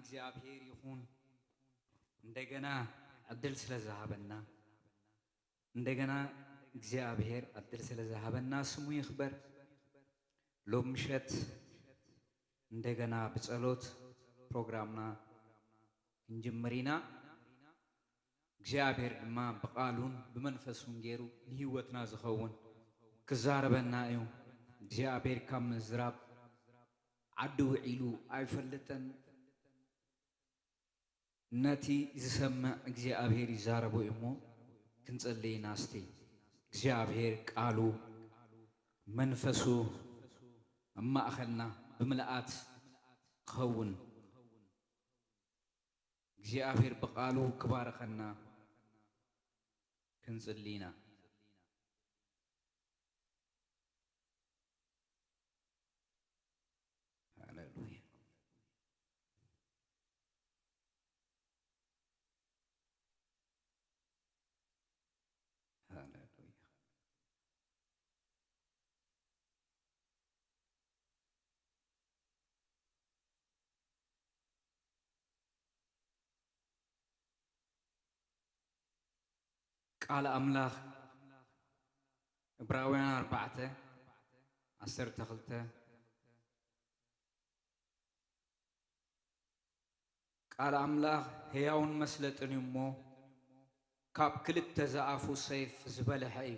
እግዚአብሔር ይሁን እንደገና እድል ስለዛሃበና እንደገና እግዚአብሔር እድል ስለዛሃበና ስሙ ይክበር ሎም ምሸት እንደገና በጸሎት ፕሮግራምና እንጀምሪና እግዚአብሔር ድማ በቃሉን በመንፈሱን ገይሩ ንህይወትና ዝኸውን ክዛረበና እዩ እግዚአብሔር ከም ዝራብ ዓዱ ዒሉ አይፈልጠን ነቲ ዝሰምዕ እግዚአብሔር ይዛረቡ እሞ ክንጸልይና እስቲ እግዚአብሔር ቃሉ መንፈሱ እማእኸልና ብምልአት ክኸውን እግዚአብሔር በቃሉ ክባረኸና ክንጸልይና ሃሌሉያ ቃል አምላክ ዕብራውያን 4:12 ቃል አምላክ ሕያውን መስለጥን እሞ ካብ ክልተ ዝኣፉ ሰይፍ ዝበልሐ እዩ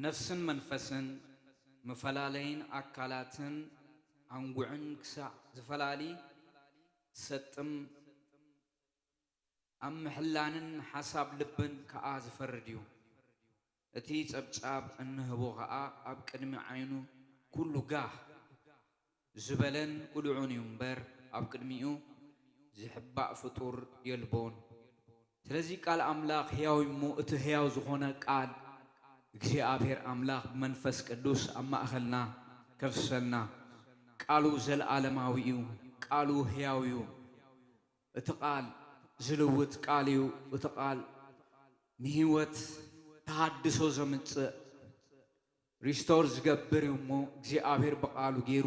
ነፍስን መንፈስን መፈላለይን አካላትን አንጉዕን ክሳዕ ዝፈላሊ ሰጥም أمحلانن حساب لبن كأز فرديو أتي تبتاب أنه بوغاء أبكدم عينو كل جاه زبلن كل عوني ينبر أبكدميو زحباء فطور يلبون تلزي قال أملاك هياو يمو اتهياو زخونا قال اكسي أبهر أملاك منفس قدوس أما أخلنا كفسلنا قالوا زل عالماويو قالوا هياويو اتقال زلوت قاليو وتقال نهوت تحدثو زمت ريستور زغبر يمو እግዚአብሔር በቃሉ ገይሩ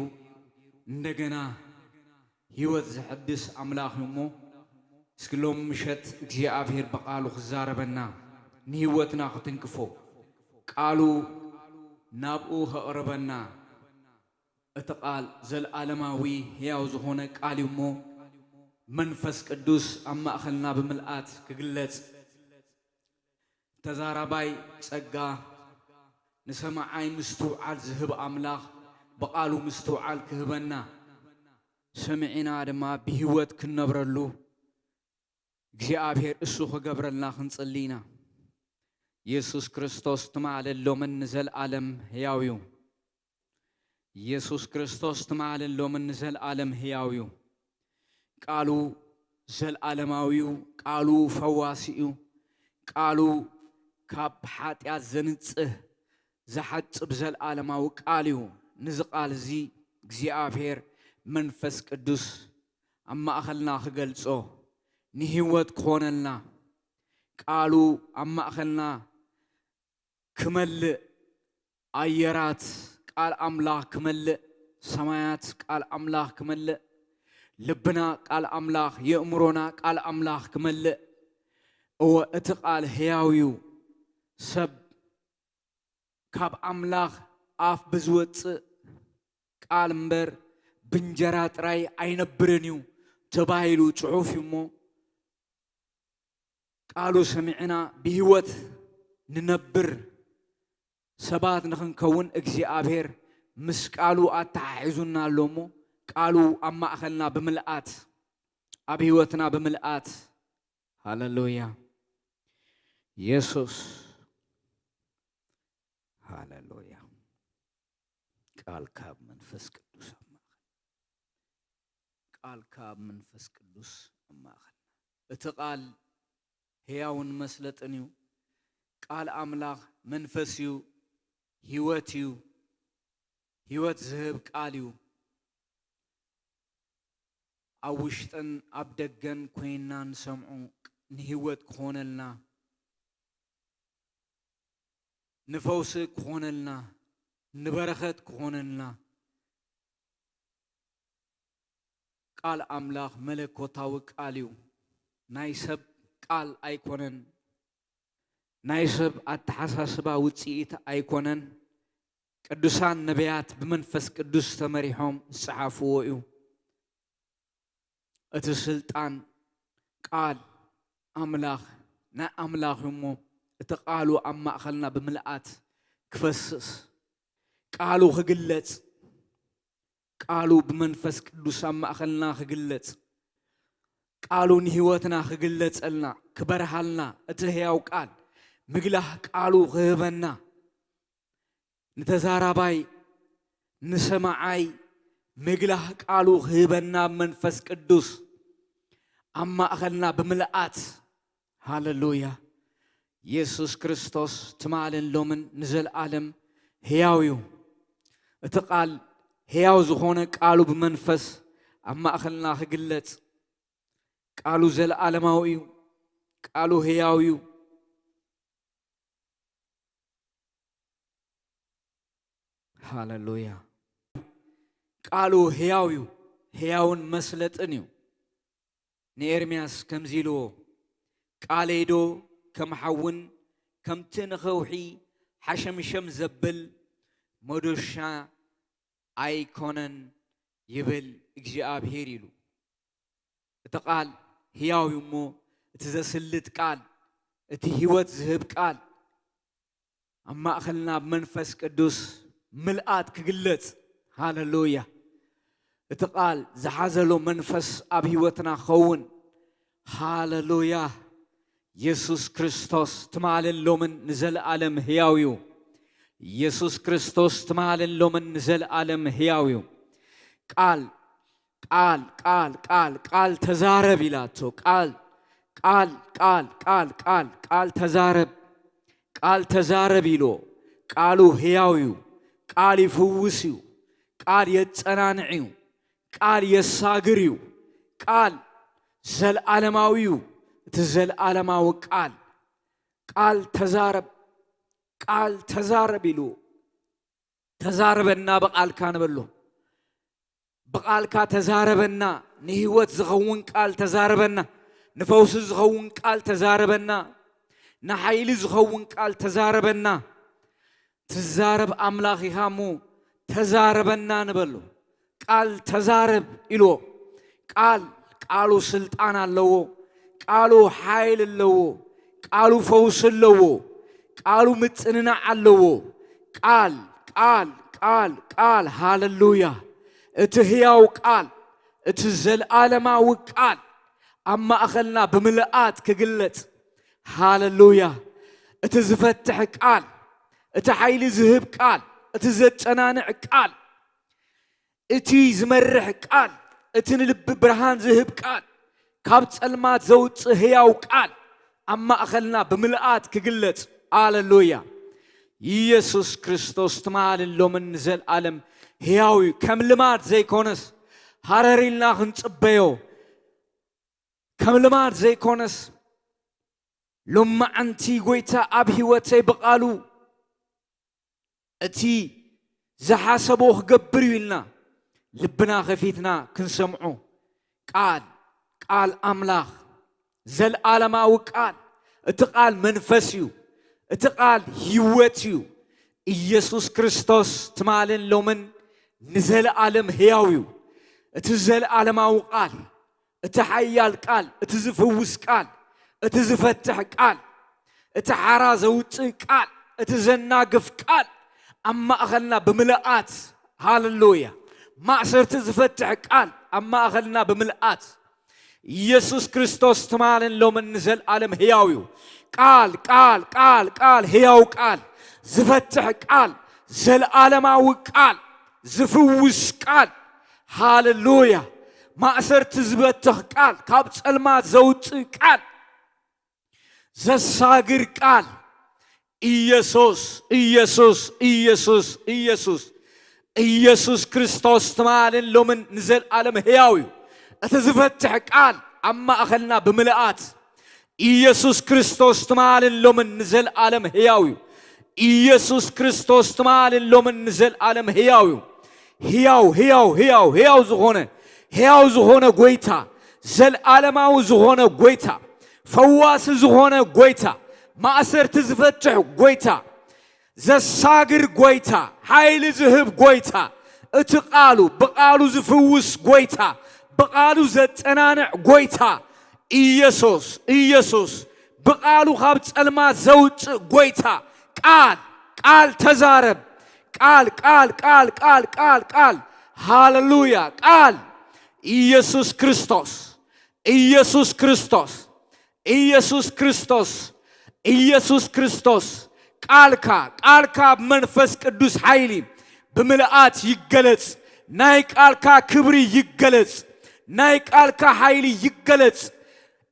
እንደገና ህይወት ዝሐድስ አምላክ يمو እስክሎም ምሸት እግዚአብሔር በቃሉ ክዛረበና ንህይወትና ክትንክፎ ቃሉ ናብኡ ከቅረበና እተቃል ዘለዓለማዊ ሕያው ዝኾነ ቃል يمو منفس قدوس أما أخلنا بملآت كجلت تزارباي تسقى نسمع عين مستوعال ذهب أملاخ بقالو مستوعال كهبنا سمعنا دما بهوت كنبرلو እግዚአብሔር እሱ ከገብረልና ክንጸልይና ኢየሱስ ክርስቶስ ተማለሎ ምን ዘለዓለም ሕያውዩ ኢየሱስ ክርስቶስ ተማለሎ ምን ዘለዓለም ሕያውዩ ቃሉ ዘለዓለማዊው ቃሉ ፈዋሲኡ ቃሉ ካብ ኃጢአት ዘንጽህ ዘሐጽብ ዘለዓለማዊ ቃልዩ ንዝ ቃል እዚ እግዚአብሔር መንፈስ ቅዱስ ኣብ ማእኸልና ክገልጾ ንህይወት ክኾነልና ቃሉ ኣብ ማእኸልና ክመልእ ኣየራት ቃል ኣምላኽ ክመልእ ሰማያት ቃል ኣምላኽ ክመልእ لبنا قال أملاخ يأمرنا قال أملاخ كمل أو اتقال هياويو سب كاب أملاخ آف بزوت قال مبر بنجرات راي أين برنيو تبايلو تعوف يمو قالوا سمعنا بهوت ننبر سبات نخن كون اكزي آبير مس قالوا أتعيزونا لومو قالوا أما أخلنا بملآت أبيوتنا بملآت هاللويا يسوس هاللويا قال كاب منفس قدوس أما قال كاب منفس قدوس أما أخلنا اتقال هياون مسلطنيو قال أملاخ منفسيو هيوتيو هيوت زهب قاليو أوشتن أبدجن كوينان سمعو نهوت كونلنا نفوس كونلنا نبرخت كونلنا ቃል አምላኽ መለኮታዊ ቃል እዩ ናይ ሰብ ቃል ኣይኮነን ናይ ሰብ አተሓሳስባ ውጽኢት ኣይኮነን ቅዱሳን ነቢያት ብመንፈስ ቅዱስ ተመሪሖም ዝጸሓፍዎ እዩ እቲ ስልጣን ቃል አምላኽ ናይ አምላኽ እሞ እቲ ቃሉ ኣብ ማእኸልና ብምልኣት ክፈስስ ቃሉ ክግለጽ ቃሉ ብመንፈስ ቅዱስ ኣብ ማእኸልና ክግለጽ ቃሉ ንህይወትና ክግለጸልና ክበርሃልና እቲ ሕያው ቃል ምግላህ ቃሉ ክህበና ንተዛራባይ ንሰማዓይ ምግላህ ቃሉ ክህበና መንፈስ ቅዱስ ኣብ ማእኸልና ብምልኣት ሃሌሉያ ኢየሱስ ክርስቶስ ትማልን ሎምን ንዘለዓለም ሕያው እዩ እቲ ቃል ሕያው ዝኾነ ቃሉ ብመንፈስ ኣብ ማእኸልና ክግለጽ ቃሉ ዘለዓለማዊ እዩ ቃሉ ሕያው እዩ ሃሌሉያ ቃሉ ሕያው እዩ ሕያውን መስለጥን እዩ ንኤርምያስ ከምዚ ኢልዎ ቃለይ ዶ ከም ሓውን ከምቲ ንኸውሒ ሓሸምሸም ዘብል መዶሻ ኣይኮነን ይብል እግዚአብሔር ኢሉ እቲ ቃል ሕያው እዩ እሞ እቲ ዘስልጥ ቃል እቲ ህይወት ዝህብ ቃል ኣብ ማእኸልና ብመንፈስ ቅዱስ ምልኣት ክግለጽ ሃሌሉያ እቲ ቃል ዝሓዘሎ መንፈስ ኣብ ህይወትና ክኸውን ሃሌሉያ ኢየሱስ ክርስቶስ ትማልን ሎምን ንዘለዓለም ሕያው እዩ ኢየሱስ ክርስቶስ ትማልን ሎምን ንዘለዓለም ሕያው እዩ ቃል ቃል ቃል ቃል ቃል ተዛረብ ኢላቶ ቃል ቃል ቃል ቃል ቃል ቃል ተዛረብ ኢሎ ቃሉ ሕያው እዩ ቃል ይፍውስ እዩ ቃል የጸናንዕ እዩ ቃል የሳግር እዩ ቃል ዘለዓለማዊ እዩ እቲ ዘለዓለማዊ ቃል ተዛረብ ኢሉ ተዛረበና በቃልካ ንበሎ በቃልካ ተዛረበና ንህይወት ዝኸውን ቃል ተዛረበና ንፈውሲ ዝኸውን ቃል ተዛረበና ንሓይሊ ዝኸውን ቃል ተዛረበና ትዛረብ አምላኽ ኢኻ እሞ ተዛረበና ንበሎ ቃል ተዛረብ ኢሎ ቃሉ ስልጣን ኣለዎ ቃሉ ሓይል ኣለዎ ቃሉ ፈውስ ኣለዎ ቃሉ ምጽንናዕ ኣለዎ ቃል ሃሌሉያ እቲ ሕያው ቃል እቲ ዘለዓለማዊ ቃል ኣብ ማእኸልና ብምልኣት ክግለጽ ሃሌሉያ እቲ ዝፈትሕ ቃል እቲ ሓይሊ ዝህብ ቃል እቲ ዘጸናንዕ ቃል እቲ ዝመርሕ ቃል እቲ ንልቢ ብርሃን ዝህብ ቃል ካብ ጸልማት ዘውፅእ ሕያው ቃል ኣብ ማእኸልና ብምልኣት ክግለጽ ሃሌሉያ ኢየሱስ ክርስቶስ ትማልን ሎምን ንዘለዓለም ሕያው እዩ ከም ልማድ ዘይኮነስ ሃረሪልና ክንጽበዮ ከም ልማድ ዘይኮነስ ሎማዓንቲ ጎይታ ኣብ ህይወተይ በቃሉ እቲ ዝሓሰቦ ክገብር እዩ ኢልና ልብና ከፊትና ክንሰምዖ ቃል አምላኽ ዘለዓለማዊ ቃል እቲ ቃል መንፈስ እዩ እቲ ቃል ህይወት እዩ ኢየሱስ ክርስቶስ ትማልን ሎምን ንዘለዓለም ሕያው እዩ እቲ ዘለዓለማዊ ቃል እቲ ሓያል ቃል እቲ ዝፍውስ ቃል እቲ ዝፈትሕ ቃል እቲ ሓራ ዘውፅእ ቃል እቲ ዘናግፍ ቃል ኣብ ማእኸልና ብምልኣት ሃሌሉያ ማእሰርቲ ዝፈትሕ ቃል ኣብ ማእኸልና ብምልኣት ኢየሱስ ክርስቶስ ትማልን ሎምን ንዘለዓለም ሕያው እዩ ቃል ሕያው ቃል ዝፈትሕ ቃል ዘለዓለማዊ ቃል ዝፍውስ ቃል ሃሌሉያ ማእሰርቲ ዝበትኽ ቃል ካብ ጸልማት ዘውፅእ ቃል ዘሳግር ቃል ኢየሱስ ክርስቶስ ትማልን ሎምን ንዘለዓለም ሕያው እዩ እቲ ዝፈትሕ ቃል ኣብ ማእኸልና ብምልኣት ኢየሱስ ክርስቶስ ትማልን ሎምን ንዘለዓለም ሕያው እዩ ኢየሱስ ክርስቶስ ትማልን ሎምን ንዘለዓለም ሕያው እዩ ሕያው ዝኾነ ሕያው ዝኾነ ጎይታ ዘለዓለማዊ ዝኾነ ጎይታ ፈዋሲ ዝኾነ ጎይታ ማእሰርቲ ዝፈትሕ ጎይታ ዘሳግር ጎይታ ኃይል ዝህብ ጎይታ እቲ ቃሉ በቃሉ ዝፍውስ ጎይታ በቃሉ ዘጠናንዕ ጎይታ ኢየሱስ ኢየሱስ በቃሉ ካብ ጸልማት ዘውፅእ ጎይታ ቃል ተዛረብ ቃል ሃሌሉያ ቃል ኢየሱስ ክርስቶስ ኢየሱስ ክርስቶስ ኢየሱስ ክርስቶስ ኢየሱስ ክርስቶስ ቃልካ መንፈስ ቅዱስ ኃይሊ ብምልአት ይገለጽ ናይ ቃልካ ክብሪ ይገለጽ ናይ ቃልካ ኃይሊ ይገለጽ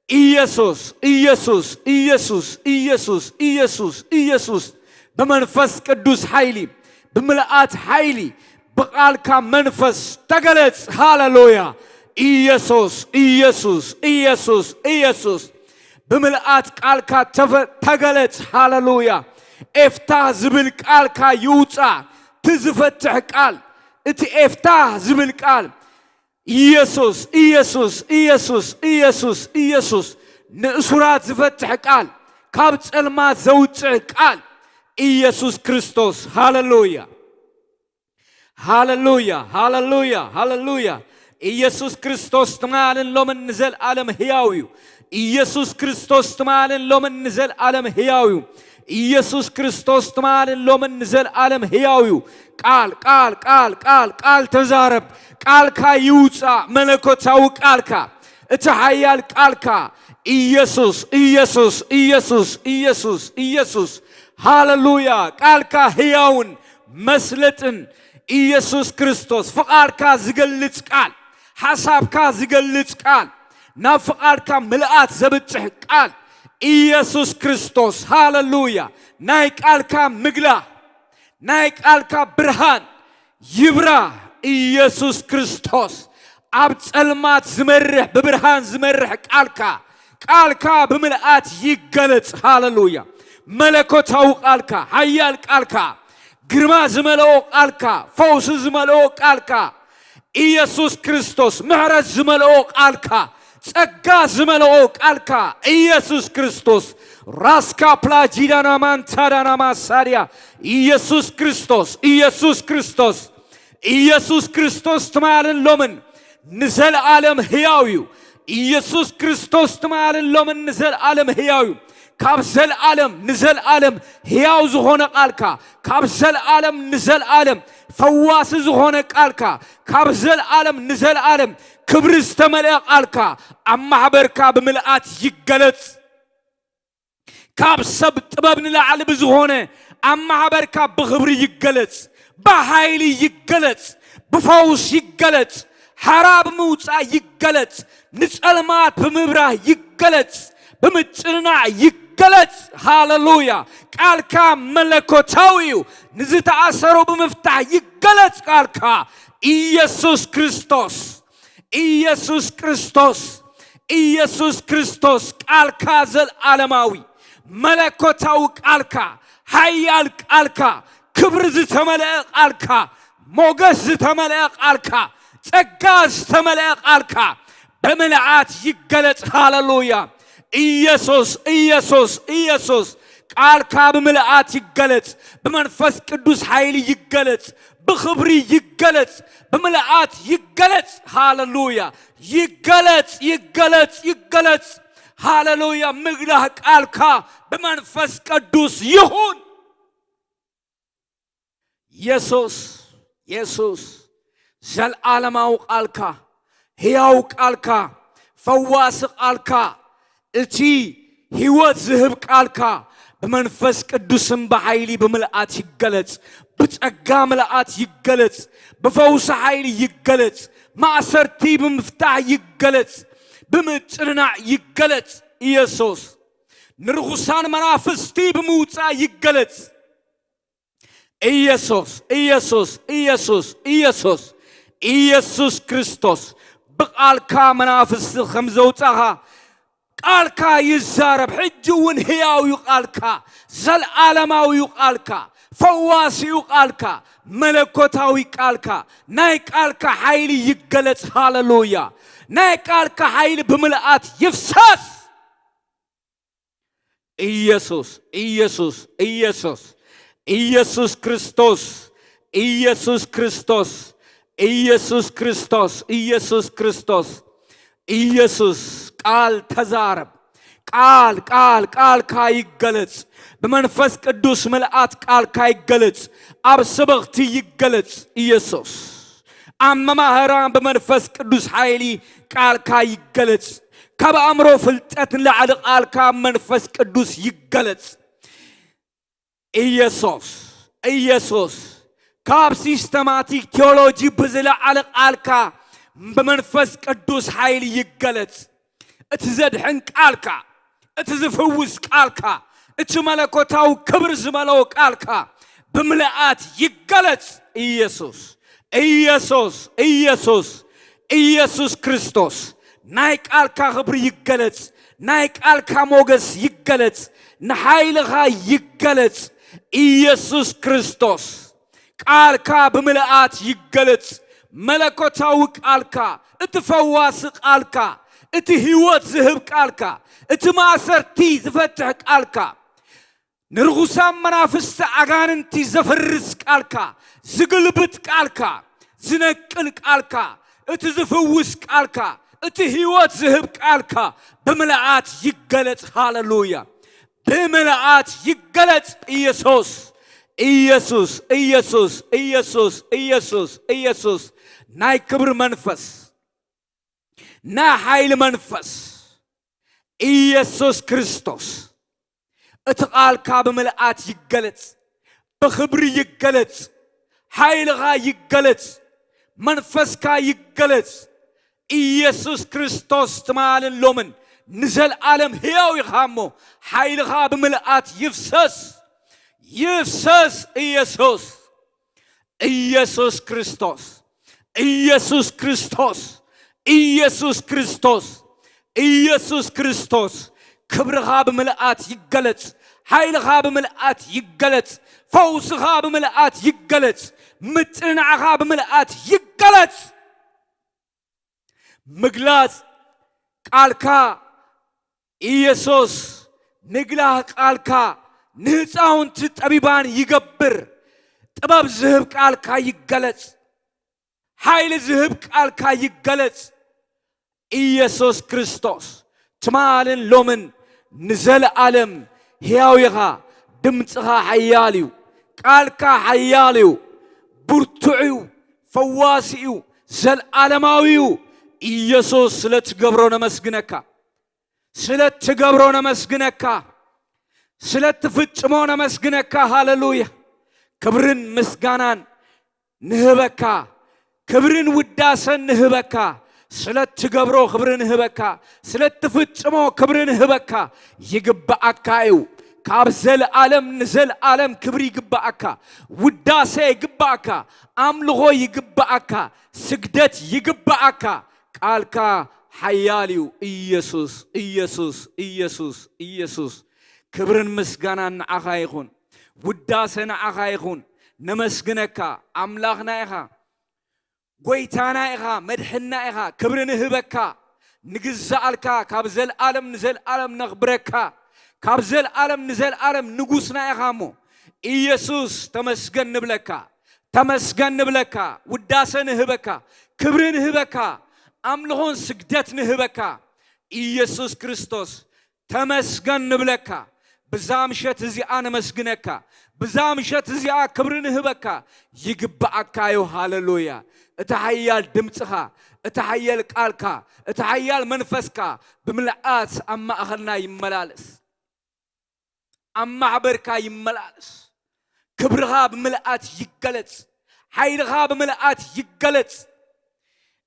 ኢየሱስ ኢየሱስ ኢየሱስ ኢየሱስ ኢየሱስ ኢየሱስ በመንፈስ ቅዱስ ኃይሊ ብምልአት ኃይሊ በቃልካ መንፈስ ተገለጽ ሃሌሉያ ኢየሱስ ኢየሱስ ኢየሱስ ኢየሱስ ብምልአት ቃልካ ተገለጽ ሃሌሉያ ኤፍታህ ዝብል ቃልካ ይውፃ ትዝፈትሕ ቃል እቲ ኤፍታህ ዝብል ቃል ኢየሱስ ኢየሱስ ኢየሱስ ኢየሱስ ኢየሱስ ንእሱራት ዝፈትሕ ቃል ካብ ጸልማት ዘውፅእ ቃል ኢየሱስ ክርስቶስ ሃሌሉያ ሃሌሉያ ሃሌሉያ ሃሌሉያ ኢየሱስ ክርስቶስ ትማልን ሎምን ንዘለዓለም ሕያው እዩ ኢየሱስ ክርስቶስ ትማልን ሎምን ንዘለዓለም ሕያው እዩ ኢየሱስ ክርስቶስ ትማልን ሎምን ንዘለዓለም ሕያው እዩ ቃል ተዛረብ ቃልካ ይውፃ መለኮታዊ ቃልካ እቲ ኃያል ቃልካ ኢየሱስ ኢየሱስ ኢየሱስ ኢየሱስ ኢየሱስ ሃሌሉያ ቃልካ ሕያውን መስለጥን ኢየሱስ ክርስቶስ ፍቃድካ ዝገልጽ ቃል ሓሳብካ ዝገልጽ ቃል ናብ ፍቃድካ ምልአት ዘብጽሕ ቃል ኢየሱስ ክርስቶስ ሃሌሉያ ናይ ቃልካ ምግላ ናይ ቃልካ ብርሃን ይብራ ኢየሱስ ክርስቶስ ኣብ ጸልማት ዝመርሕ ብብርሃን ዝመርሕ ቃልካ ብምልአት ይገለጽ ሃሌሉያ መለኮታዊ ቃልካ ኃያል ቃልካ ግርማ ዝመልኦ ቃልካ ፈውስ ዝመልኦ ቃልካ ኢየሱስ ክርስቶስ ምሕረት ዝመልኦ ቃልካ ጸጋ ዝመልኦ ቃልካ ኢየሱስ ክርስቶስ ራስካ ፕላጂዳና ማንታዳና ማሳሪያ ኢየሱስ ክርስቶስ ኢየሱስ ክርስቶስ ኢየሱስ ክርስቶስ ትማልን ሎምን ንዘለዓለም ሕያው እዩ ኢየሱስ ክርስቶስ ትማልን ሎምን ንዘለዓለም ሕያው እዩ ካብ ዘለዓለም ንዘለዓለም ሕያው ዝኾነ ቃልካ ካብ ዘለዓለም ንዘለዓለም ፈዋሲ ዝኾነ ቃልካ ካብ ዘለዓለም ንዘለዓለም ክብሪ ዝተመልአ ቃልካ ኣብ ማሕበርካ ብምልአት ይገለጽ ካብ ሰብ ጥበብ ንላዕሊ ብዝኾነ ኣብ ማሕበርካ ብኽብሪ ይገለጽ በኃይሊ ይገለጽ ብፈውስ ይገለጽ ሓራብ ምውፃእ ይገለጽ ንጸልማት ብምብራህ ይገለጽ ብምጭንናዕ ይገለጽ ሃሌሉያ ቃልካ መለኮታዊ እዩ ንዝተኣሰሩ ብምፍታሕ ይገለጽ ቃልካ ኢየሱስ ክርስቶስ ኢየሱስ ክርስቶስ ኢየሱስ ክርስቶስ ቃልካ ዘለዓለማዊ መለኮታዊ ቃልካ ኃያል ቃልካ ክብሪ ዝተመልአ ቃልካ ሞገስ ዝተመልአ ቃልካ ጸጋ ዝተመልአ ቃልካ ብምልአት ይገለጽ ሃሌሉያ ኢየሱስ ኢየሱስ ኢየሱስ ቃልካ ብምልአት ይገለጽ በመንፈስ ቅዱስ ኃይል ይገለጽ በክብሪ ይገለጽ በምልአት ይገለጽ ሃሌሉያ ይገለጽ ይገለጽ ይገለጽ ሃሌሉያ ምግላህ ቃልካ በመንፈስ ቅዱስ ይሁን ኢየሱስ ዘለዓለማዊ ቃልካ ሕያው ቃልካ ፈዋሲ ቃልካ እቲ ሕይወት ዝህብ ቃልካ በመንፈስ ቅዱስም በኃይሊ በምልአት ይገለጽ በጸጋ ምልአት ይገለጽ በፈውስ ኃይል ይገለጽ ማእሰርቲ ብምፍታሕ ይገለጽ ብምጭንናዕ ይገለጽ ኢየሱስ ንርኩሳን መናፍስቲ ብምውፃእ ይገለጽ ኢየሱስ ኢየሱስ ኢየሱስ ኢየሱስ ኢየሱስ ክርስቶስ በቃልካ መናፍስቲ ከም ዘውፃኻ ቃልካ ይዛረብ ሕጂ እውን ሕያው ቃልካ ዘለዓለማዊ ቃልካ ፈዋሲው ቃልካ መለኮታዊ ቃልካ ናይ ቃልካ ኃይል ይገለጽ ሃሌሉያ ናይ ቃልካ ኃይል በመልአት ይፍሰስ ኢየሱስ ኢየሱስ ኢየሱስ ኢየሱስ ክርስቶስ ኢየሱስ ክርስቶስ ኢየሱስ ክርስቶስ ኢየሱስ ክርስቶስ ኢየሱስ ቃል ተዛረብ ቃል ቃል ቃል ካይገለጽ በመንፈስ ቅዱስ መልአት ቃል ካይገለጽ አብስበግቲ ይገለጽ ኢየሱስ አመማህራን በመንፈስ ቅዱስ ኃይሊ ቃል ካይገለጽ ከበአምሮ ፍልጠት ለዓል ቃል ከመንፈስ ቅዱስ ይገለጽ ኢየሱስ ኢየሱስ ካብ ሲስተማቲክ ቴዎሎጂ በዘለዓል ቃልካ በመንፈስ ቅዱስ ኃይል ይገለጽ እትዘድሕን ቃልካ እትዝፈውስ ቃልካ እትመለኮታው ክብር ዝመለው ቃልካ በመልአት ይገለጽ ኢየሱስ ኢየሱስ ኢየሱስ ኢየሱስ ክርስቶስ ናይ ቃልካ ክብር ይገለጽ ናይ ቃልካ ሞገስ ይገለጽ ንኃይልኻ ይገለጽ ኢየሱስ ክርስቶስ ቃልካ በመልአት ይገለጽ መለኮታው ቃልካ እትፈዋስ ቃልካ እቲ ህይወት ዝህብ ቃልካ እቲ ማሰርቲ ዝፈትሕ ቃልካ ንርጉሳን መናፍስት አጋንንቲ ዘፈርስ ቃልካ ዝግልብጥ ቃልካ ዝነቅል ቃልካ እቲ ዝፈውስ ቃልካ እቲ ህይወት ዝህብ ቃልካ በመልአት ይገለጽ ሃሌሉያ በመልአት ይገለጽ ኢየሱስ ኢየሱስ ኢየሱስ ኢየሱስ ኢየሱስ ኢየሱስ ናይ ክብር መንፈስ ናይ ኃይል መንፈስ ኢየሱስ ክርስቶስ እቲ ቃልካ በመልአት ይገለጽ በክብር ይገለጽ ኃይልኻ ይገለጽ መንፈስካ ይገለጽ ኢየሱስ ክርስቶስ ትማልን ሎምን ንዘል ዓለም ሕያው ይኻሞ ኃይልኻ በመልአት ይፍሰስ ይፍሰስ ኢየሱስ ኢየሱስ ክርስቶስ ኢየሱስ ክርስቶስ ኢየሱስ ክርስቶስ ኢየሱስ ክርስቶስ ክብርኻ በመልአት ይገለጽ ኃይልኻ በመልአት ይገለጽ ፈውስኻ በመልአት ይገለጽ ምጽናዕኻ በመልአት ይገለጽ ምግላጽ ቃልካ ኢየሱስ ንግላህ ቃልካ ንሕፃውንቲ ጠቢባን ይገብር ጥበብ ዝህብ ቃልካ ይገለጽ ኃይል ዝህብ ቃልካ ይገለጽ ኢየሱስ ክርስቶስ ትማልን ሎምን ንዘል ዓለም ሕያው ኢኻ ድምጽኻ ሓያል እዩ ቃልካ ሓያል እዩ ብርቱዕ እዩ ፈዋሲ እዩ ዘለዓለማዊ እዩ ኢየሱስ ስለትገብሮ ነመስግነካ ስለትገብሮ ነመስግነካ ስለትፍጽሞ ነመስግነካ ሃሌሉያ ክብርን ምስጋናን ንህበካ ክብርን ውዳሰን ንህበካ ስለትገብሮ ክብርን ንህበካ ስለትፍጽሞ ክብርን ንህበካ ይግባአካ እዩ ካብ ዘለዓለም ንዘለዓለም ክብሪ ይግባአካ ውዳሴ ይግባአካ አምልኾ ይግባአካ ስግደት ይግባአካ ቃልካ ሓያል እዩ ኢየሱስ ኢየሱስ ኢየሱስ ኢየሱስ ክብርን ምስጋናን ንዓኻ ይኹን ውዳሴ ንዓኻ ይኹን ነመስግነካ አምላኽና ኢኻ ጎይታና ኢኻ መድሕና ኢኻ ክብሪ ንህበካ ንግዛአልካ ካብ ዘለዓለም ንዘለዓለም ነኽብረካ ካብ ዘለዓለም ንዘለዓለም ንጉስና ኢኻ እሞ ኢየሱስ ተመስገን ንብለካ ተመስገን ንብለካ ውዳሴ ንህበካ ክብሪ ንህበካ አምልኾን ስግደት ንህበካ ኢየሱስ ክርስቶስ ተመስገን ንብለካ በዛ ምሸት እዚኣ ነመስግነካ በዛ ምሸት እዚኣ ክብሪ ንህበካ ይግባአካ እዩ ሃሌሉያ እቲ ሓያል ድምጽኻ እቲ ሓያል ቃልካ እቲ ሓያል መንፈስካ ብምልአት ኣብ ማእኸልና ይመላለስ ኣብ ማሕበርካ ይመላለስ ክብርኻ ብምልአት ይገለጽ ኃይልኻ ብምልአት ይገለጽ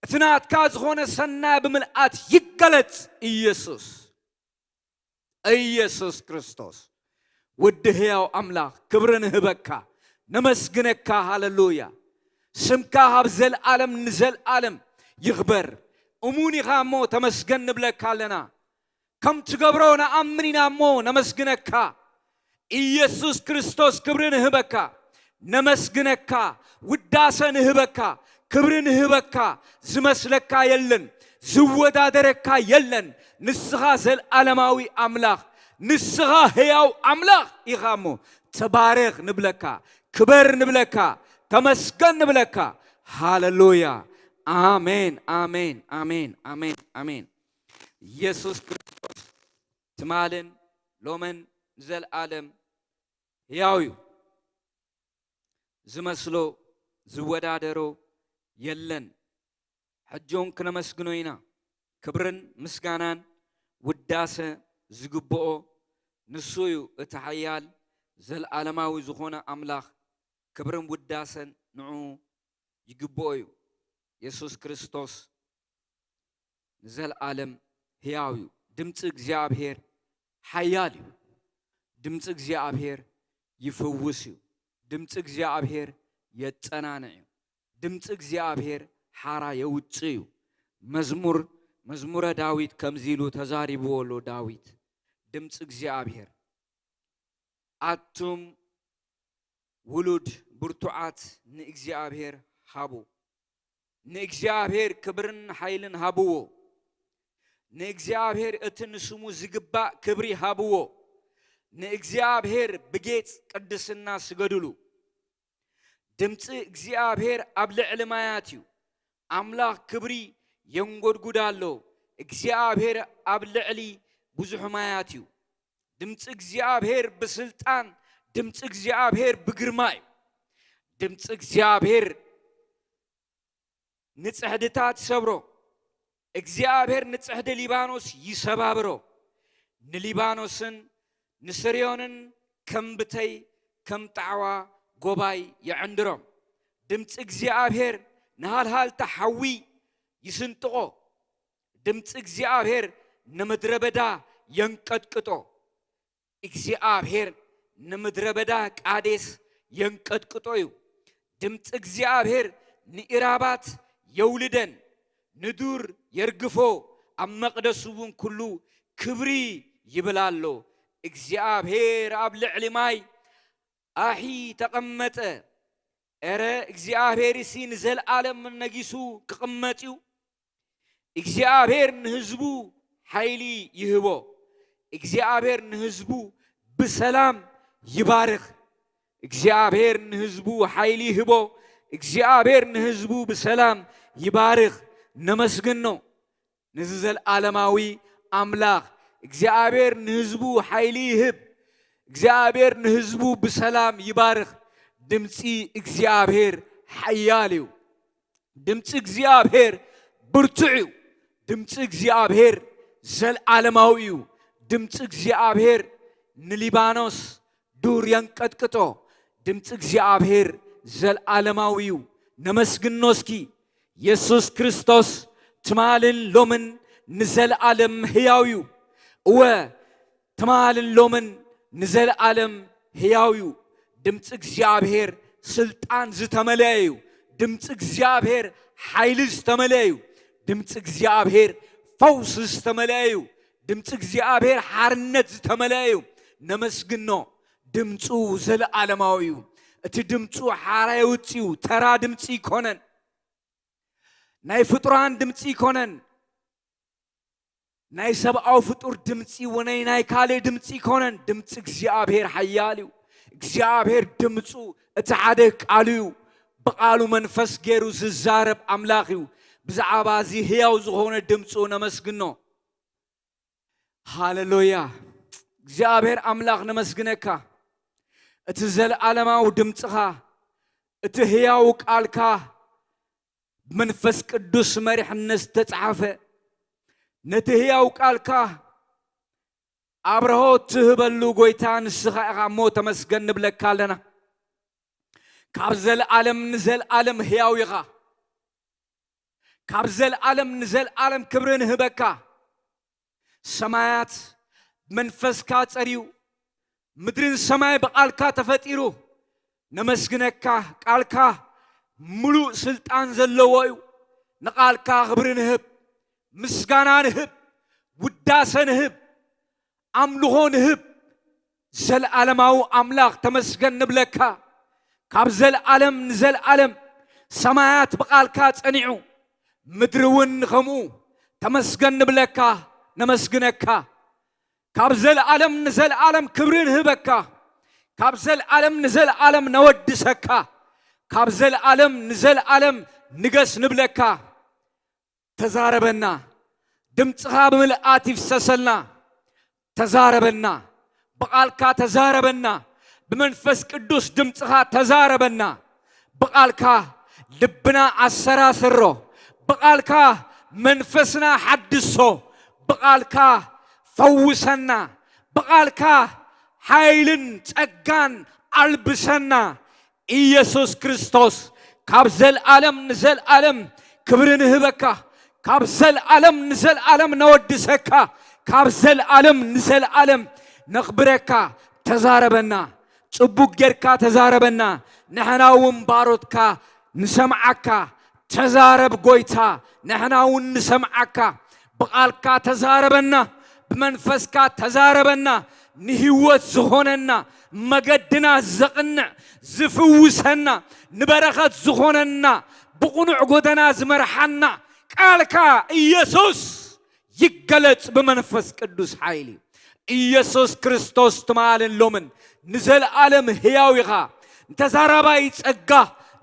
እቲ ናትካ ዝኾነ ሰናይ ብምልአት ይገለጽ ኢየሱስ ኢየሱስ ክርስቶስ ውድ ሕያው አምላኽ ክብሪ ንህበካ ነመስግነካ ሃሌሉያ ስምካ ኣብ ዘለዓለም ንዘለዓለም ይኽበር እሙን ኢኻ እሞ ተመስገን ንብለካ ኣለና ከም ትገብሮ ንኣምን ኢና እሞ ነመስግነካ ኢየሱስ ክርስቶስ ክብርን ህበካ ነመስግነካ ውዳሰን ህበካ ክብርን ህበካ ዝመስለካ የለን ዝወዳደረካ የለን ንስኻ ዘለዓለማዊ አምላኽ ንስኻ ሕያው አምላኽ ኢኻሞ ተባረኽ ንብለካ ክበር ንብለካ ተመስገን ንብለካ ሃሌሉያ አሜን አሜን አሜን አሜን አሜን ኢየሱስ ክርስቶስ ትማልን ሎመን ዘለዓለም ሕያው እዩ ዝመስሎ ዝወዳደሮ የለን ሕጆን ክነመስግኖ ኢና ክብርን ምስጋናን ውዳሰ ዝግብኦ ንሱ እዩ እቲ ሓያል ዘለዓለማዊ ዝኾነ አምላኽ ክብርን ውዳሰን ንዑ ይግብኦ እዩ ኢየሱስ ክርስቶስ ዘለዓለም ሕያው እዩ ድምፂ እግዚአብሔር ሓያል እዩ ድምፂ እግዚአብሔር ይፈውስ እዩ ድምፂ እግዚአብሔር የጸናንዕ እዩ ድምፂ እግዚአብሔር ሓራ የውፅእ እዩ መዝሙረ ዳዊት ከምዚሉ ተዛሪብዎ ሎ ዳዊት ድምፂ እግዚአብሔር አቱም ውሉድ ብርቱዓት ንእግዚአብሔር ሃቡ ንእግዚአብሔር ክብርን ሓይልን ሃብዎ ንእግዚአብሔር እቲ ንስሙ ዝግባእ ክብሪ ሃብዎ ንእግዚአብሔር ብጌጽ ቅድስና ስገድሉ ድምፂ እግዚአብሔር ኣብ ልዕሊ ማያት እዩ አምላኽ ክብሪ የንጎድጉዳሎ እግዚአብሔር ኣብ ልዕሊ ብዙሕ ማያት እዩ ድምፂ እግዚአብሔር ብስልጣን ድምፂ እግዚአብሔር ብግርማ እዩ ድምፂ እግዚአብሔር ንጽሕድታት ሰብሮ እግዚአብሔር ንጽሕዲ ሊባኖስ ይሰባብሮ ንሊባኖስን ንስርዮንን ከም ብተይ ከም ጣዕዋ ጎባይ ይዕንድሮም ድምፂ እግዚአብሔር ንሃልሃልታ ሓዊ ይስንጥቆ ድምፂ እግዚአብሔር ንምድረ በዳ የንቀጥቅጦ እግዚአብሔር ንምድረ በዳ ቃዴስ የንቀጥቅጦ እዩ ድምፂ እግዚአብሔር ንኢራባት የውልደን ንዱር የርግፎ ኣብ መቅደሱ እውን ኩሉ ክብሪ ይብላሎ እግዚአብሔር ኣብ ልዕሊ ማይ አሒ ተቐመጠ እረ እግዚአብሔር ሲ ንዘለዓለም ነጊሱ ክቕመጥ እዩ እግዚአብሔር ንህዝቡ ሓይሊ ይህቦ እግዚአብሔር ንህዝቡ ብሰላም ይባርኽ እግዚአብሔር ንህዝቡ ሓይሊ ይህቦ እግዚአብሔር ንህዝቡ ብሰላም ይባርኽ ነመስግኖ ንዚ ዘለዓለማዊ አምላኽ እግዚአብሔር ንህዝቡ ሓይሊ ይህብ እግዚአብሔር ንህዝቡ ብሰላም ይባርኽ ድምፂ እግዚአብሔር ሓያል እዩ ድምፂ እግዚአብሔር ብርቱዕ እዩ ድምፂ እግዚአብሔር ዘለዓለማዊ እዩ ድምፂ እግዚአብሔር ንሊባኖስ ዱር የንቀጥቅጦ ድምፂ እግዚአብሔር ዘለዓለማዊ እዩ ነመስግኖ እስኪ ኢየሱስ ክርስቶስ ትማልን ሎምን ንዘለዓለም ሕያው እዩ እወ ትማልን ሎምን ንዘለዓለም ሕያው እዩ ድምፂ እግዚአብሔር ስልጣን ዝተመለየ እዩ ድምፂ እግዚአብሔር ሓይሊ ዝተመለየ እዩ ድምፂ እግዚአብሔር ፈውስ ዝተመለየ እዩ ድምፂ እግዚአብሔር ሓርነት ዝተመለየ እዩ ነመስግኖ ድምፁ ዘለዓለማዊ እዩ እቲ ድምፁ ሓራ የውፅኡ ተራ ድምፂ ይኮነን ናይ ፍጡራን ድምፂ ይኮነን ናይ ሰብኣዊ ፍጡር ድምፂ ወነይ ናይ ካልእ ድምፂ ይኮነን ድምፂ እግዚአብሔር ሓያል እዩ እግዚአብሔር ድምፁ እቲ ሓደ ቃሉ እዩ ብቃሉ መንፈስ ገይሩ ዝዛረብ አምላኽ እዩ ብዛዕባ እዚ ሕያው ዝኾነ ድምፁ ነመስግኖ ሃሌሉያ እግዚአብሔር አምላኽ ነመስግነካ እቲ ዘለዓለማዊ ድምፅኻ እቲ ሕያው ቃልካ መንፈስ ቅዱስ መሪሕነት ዝተጻሕፈ ነቲ ሕያው ቃልካ አብርሆ ትህበሉ ጎይታ ንስኻ ኢኻ እሞ ተመስገን ንብለካ ኣለና ካብ ዘለዓለም ንዘለዓለም ሕያው ኢኻ ካብ ዘለዓለም ንዘለዓለም ክብሪ ንህበካ ሰማያት መንፈስካ ጸሪዩ ምድርን ሰማይ በቃልካ ተፈጢሩ ነመስግነካ ቃልካ ሙሉእ ስልጣን ዘለዎ እዩ ንቃልካ ክብሪ ንህብ ምስጋና ንህብ ውዳሰ ንህብ አምልኾ ንህብ ዘለዓለማዊ ኣምላኽ ተመስገን ንብለካ ካብ ዘለዓለም ንዘለዓለም ሰማያት ብቓልካ ጸኒዑ ምድሪ እውን ከምኡ ተመስገን ንብለካ ነመስግነካ ካብ ዘለዓለም ንዘለዓለም ክብሪ ንህበካ ካብ ዘለዓለም ንዘለዓለም ነወድሰካ ካብ ዘለዓለም ንዘለዓለም ንገስ ንብለካ ተዛረበና ድምፅኻ ብምልኣት ይፍሰሰልና ተዛረበና በቃልካ ተዛረበና በመንፈስ ቅዱስ ድምፅኻ ተዛረበና በቃልካ ልብና አሰራስሮ በቃልካ መንፈስና ሐድሶ በቃልካ ፈውሰና በቃልካ ኃይልን ጸጋን አልብሰና ኢየሱስ ክርስቶስ ካብ ዘለዓለም ንዘለዓለም ክብርን ህበካ ካብ ዘለዓለም ንዘለዓለም ነወድሰካ ካብ ዘለዓለም ንዘለዓለም ነኽብረካ ተዛረበና ጽቡቅ ጌርካ ተዛረበና ንሕናውን ባሮትካ ንሰምዓካ ተዛረብ ጎይታ ንሕናውን ንሰምዓካ በቃልካ ተዛረበና በመንፈስካ ተዛረበና ንህይወት ዝኾነና መገድና ዘቕንዕ ዝፍውሰና ንበረኸት ዝኾነና ብቁኑዕ ጎደና ዝመርሐና ቃልካ ኢየሱስ ይገለጽ በመንፈስ ቅዱስ ኃይል ኢየሱስ ክርስቶስ ትማልን ሎምን ንዘለዓለም ሕያው ኢኻ እንተዛራባይ ጸጋ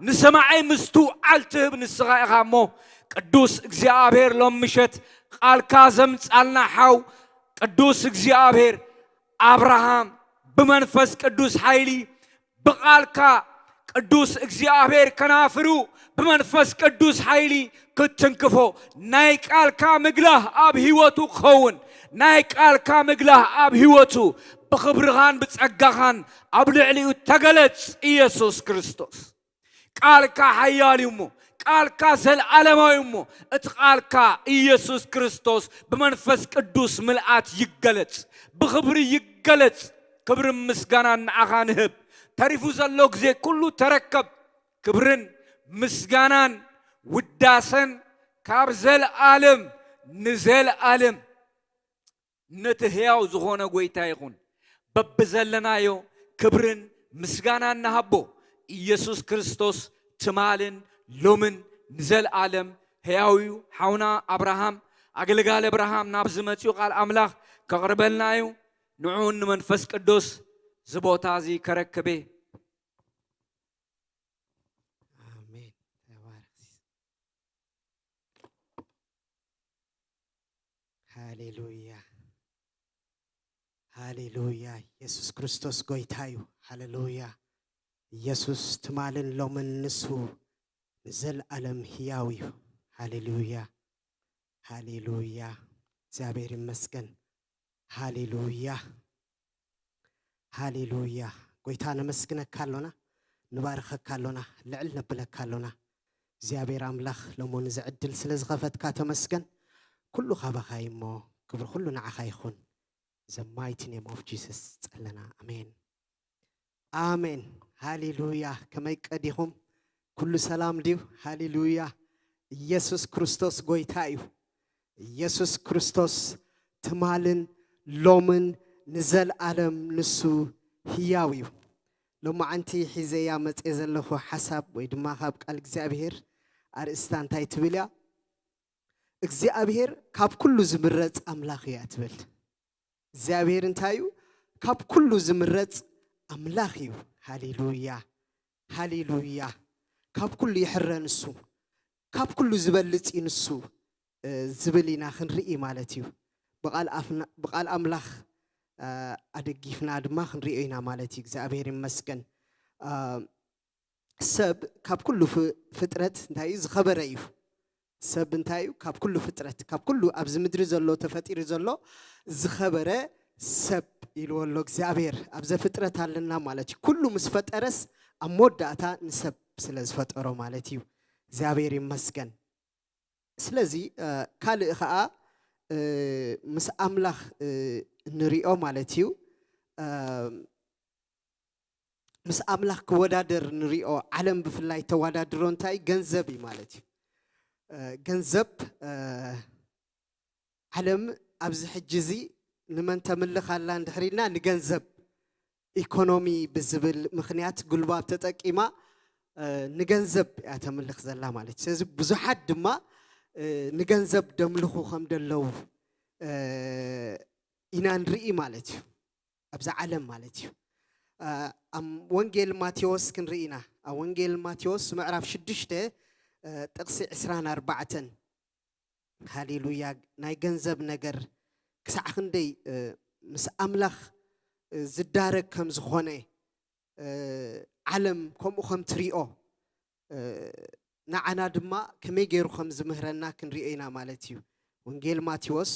ንሰማዓይ ምስቱ ዓልትህብ ንስኻ ኢኻ እሞ ቅዱስ እግዚአብሔር ሎም ምሸት ቃልካ ዘምጻልና ሓው ቅዱስ እግዚአብሔር አብርሃም በመንፈስ ቅዱስ ኃይሊ በቃልካ ቅዱስ እግዚአብሔር ከናፍሩ በመንፈስ ቅዱስ ኃይሊ ክትንክፎ ናይ ቃልካ ምግላህ አብ ሕይወቱ ኸውን ናይ ቃልካ ምግላህ አብ ሕይወቱ በኽብርኻን በጸጋኻን አብ ልዕሊኡ ተገለጽ ኢየሱስ ክርስቶስ ቃልካ ኃያል እሞ ቃልካ ዘለዓለማዊ እሞ እቲ ቃልካ ኢየሱስ ክርስቶስ በመንፈስ ቅዱስ ምልአት ይገለጽ በኽብሪ ይገለጽ ክብር ምስጋና ንዓኻ ንህብ ተሪፉ ዘሎ ጊዜ ኩሉ ተረከብ ክብርን ምስጋናን ውዳሰን ካብ ዘለዓለም ንዘለዓለም ነቲ ሕያው ዝኾነ ጎይታ ይኹን በብዘለናዮ ክብርን ምስጋናን ናሃቦ ኢየሱስ ክርስቶስ ትማልን ሎምን ንዘለዓለም ሕያውዩ ሓውና አብርሃም አገልጋለ አብርሃም ናብ ዝመጽኡ ቃል አምላኽ ከቕርበልናዩ ንዑን መንፈስ ቅዱስ ዝቦታ እዚ ከረክቤ አሜን ተባረክ ሃሌሉያ ሃሌሉያ ኢየሱስ ክርስቶስ ጎይታዩ ሃሌሉያ ኢየሱስ ትማልን ሎምን ንሱ ንዘለዓለም ሕያው እዩ ሃሌሉያ ሃሌሉያ እግዚአብሔር ይመስገን ሃሌሉያ ሃሌሉያ ጎይታ ነመስግነካሎና ንባርከካሎና ልዕል ነብለካሎና እግዚአብሔር አምላኽ ለሞን ዝዕድል ስለዝኸፈትካ ተመስገን ኩሉ ኻባኻይሞ ክብር ኩሉ ንዓኻ ይኹን the mighty name of Jesus ጸለና አሜን አሜን ሃሌሉያ ከመይ ቀዲኹም ኩሉ ሰላም ዲው ሃሌሉያ ኢየሱስ ክርስቶስ ጎይታ እዩ ኢየሱስ ክርስቶስ ትማልን ሎምን ንዘለዓለም ንሱ ሕያው እዩ ሎማዓንቲ ሒዘያ መጽ ዘለኹ ሓሳብ ወይ ድማ ካብ ቃል እግዚአብሔር አርእስታ እንታይ ትብል እያ እግዚአብሔር ካብ ኩሉ ዝምረጽ አምላኽ እዩ ትብል እግዚአብሔር እንታይ እዩ ካብ ኩሉ ዝምረጽ አምላኽ እዩ ሃሌሉያ ሃሌሉያ ካብ ኩሉ ይሕረን ንሱ ካብ ኩሉ ዝበልጽ ንሱ ዝብሊና ክንርኢ ማለት እዩ በቃል አምላኽ አደጊፍና ድማ ክንሪኦ ኢና ማለት እዩ እግዚአብሔር ይመስገን ሰብ ካብ ኩሉ ፍጥረት እንታይ እዩ ዝኸበረ እዩ ሰብ እንታይ እዩ ካብ ኩሉ ፍጥረት ካብ ኩሉ ኣብዚ ምድሪ ዘሎ ተፈጢሩ ዘሎ ዝኸበረ ሰብ ኢልወሎ እግዚአብሔር ኣብዚ ፍጥረት ኣለና ማለት እዩ ኩሉ ምስ ፈጠረስ ኣብ መወዳእታ ንሰብ ስለ ዝፈጠሮ ማለት እዩ እግዚአብሔር ይመስገን ስለዚ ካልእ ከዓ ምስ አምላኽ ንሪኦ ማለት እዩ ምስ አምላኽ ክወዳደር ንሪኦ ዓለም ብፍላይ ተወዳድሮ እንታይ ገንዘብ እዩ ማለት እዩ ገንዘብ ዓለም ኣብዚ ሕጂ እዚ ንመን ተምልኽ ኣላ እንድሕሪልና ንገንዘብ ኢኮኖሚ ብዝብል ምኽንያት ጉልባት ተጠቂማ ንገንዘብ ያተምልኽ ዘላ ማለት ስለዚ ብዙሓት ድማ ንገንዘብ ደምልኹ ከም ደለው ኢና ንርኢ ማለት እዩ ኣብዛ ዓለም ማለት እዩ ወንጌል ማቴዎስ ክንርኢና ወንጌል ማቴዎስ ምዕራፍ 6 ጥቕሲ 24 ሃሌሉያ ናይ ገንዘብ ነገር ክሳዕ ክንደይ ምስ ኣምላኽ ዝዳረግ ከም ዝኾነ ዓለም ከምኡ ከም ትሪኦ ንዓና ድማ ከመይ ገይሩ ከም ዝምህረና ክንሪኦ ኢና ማለት እዩ ወንጌል ማቴዎስ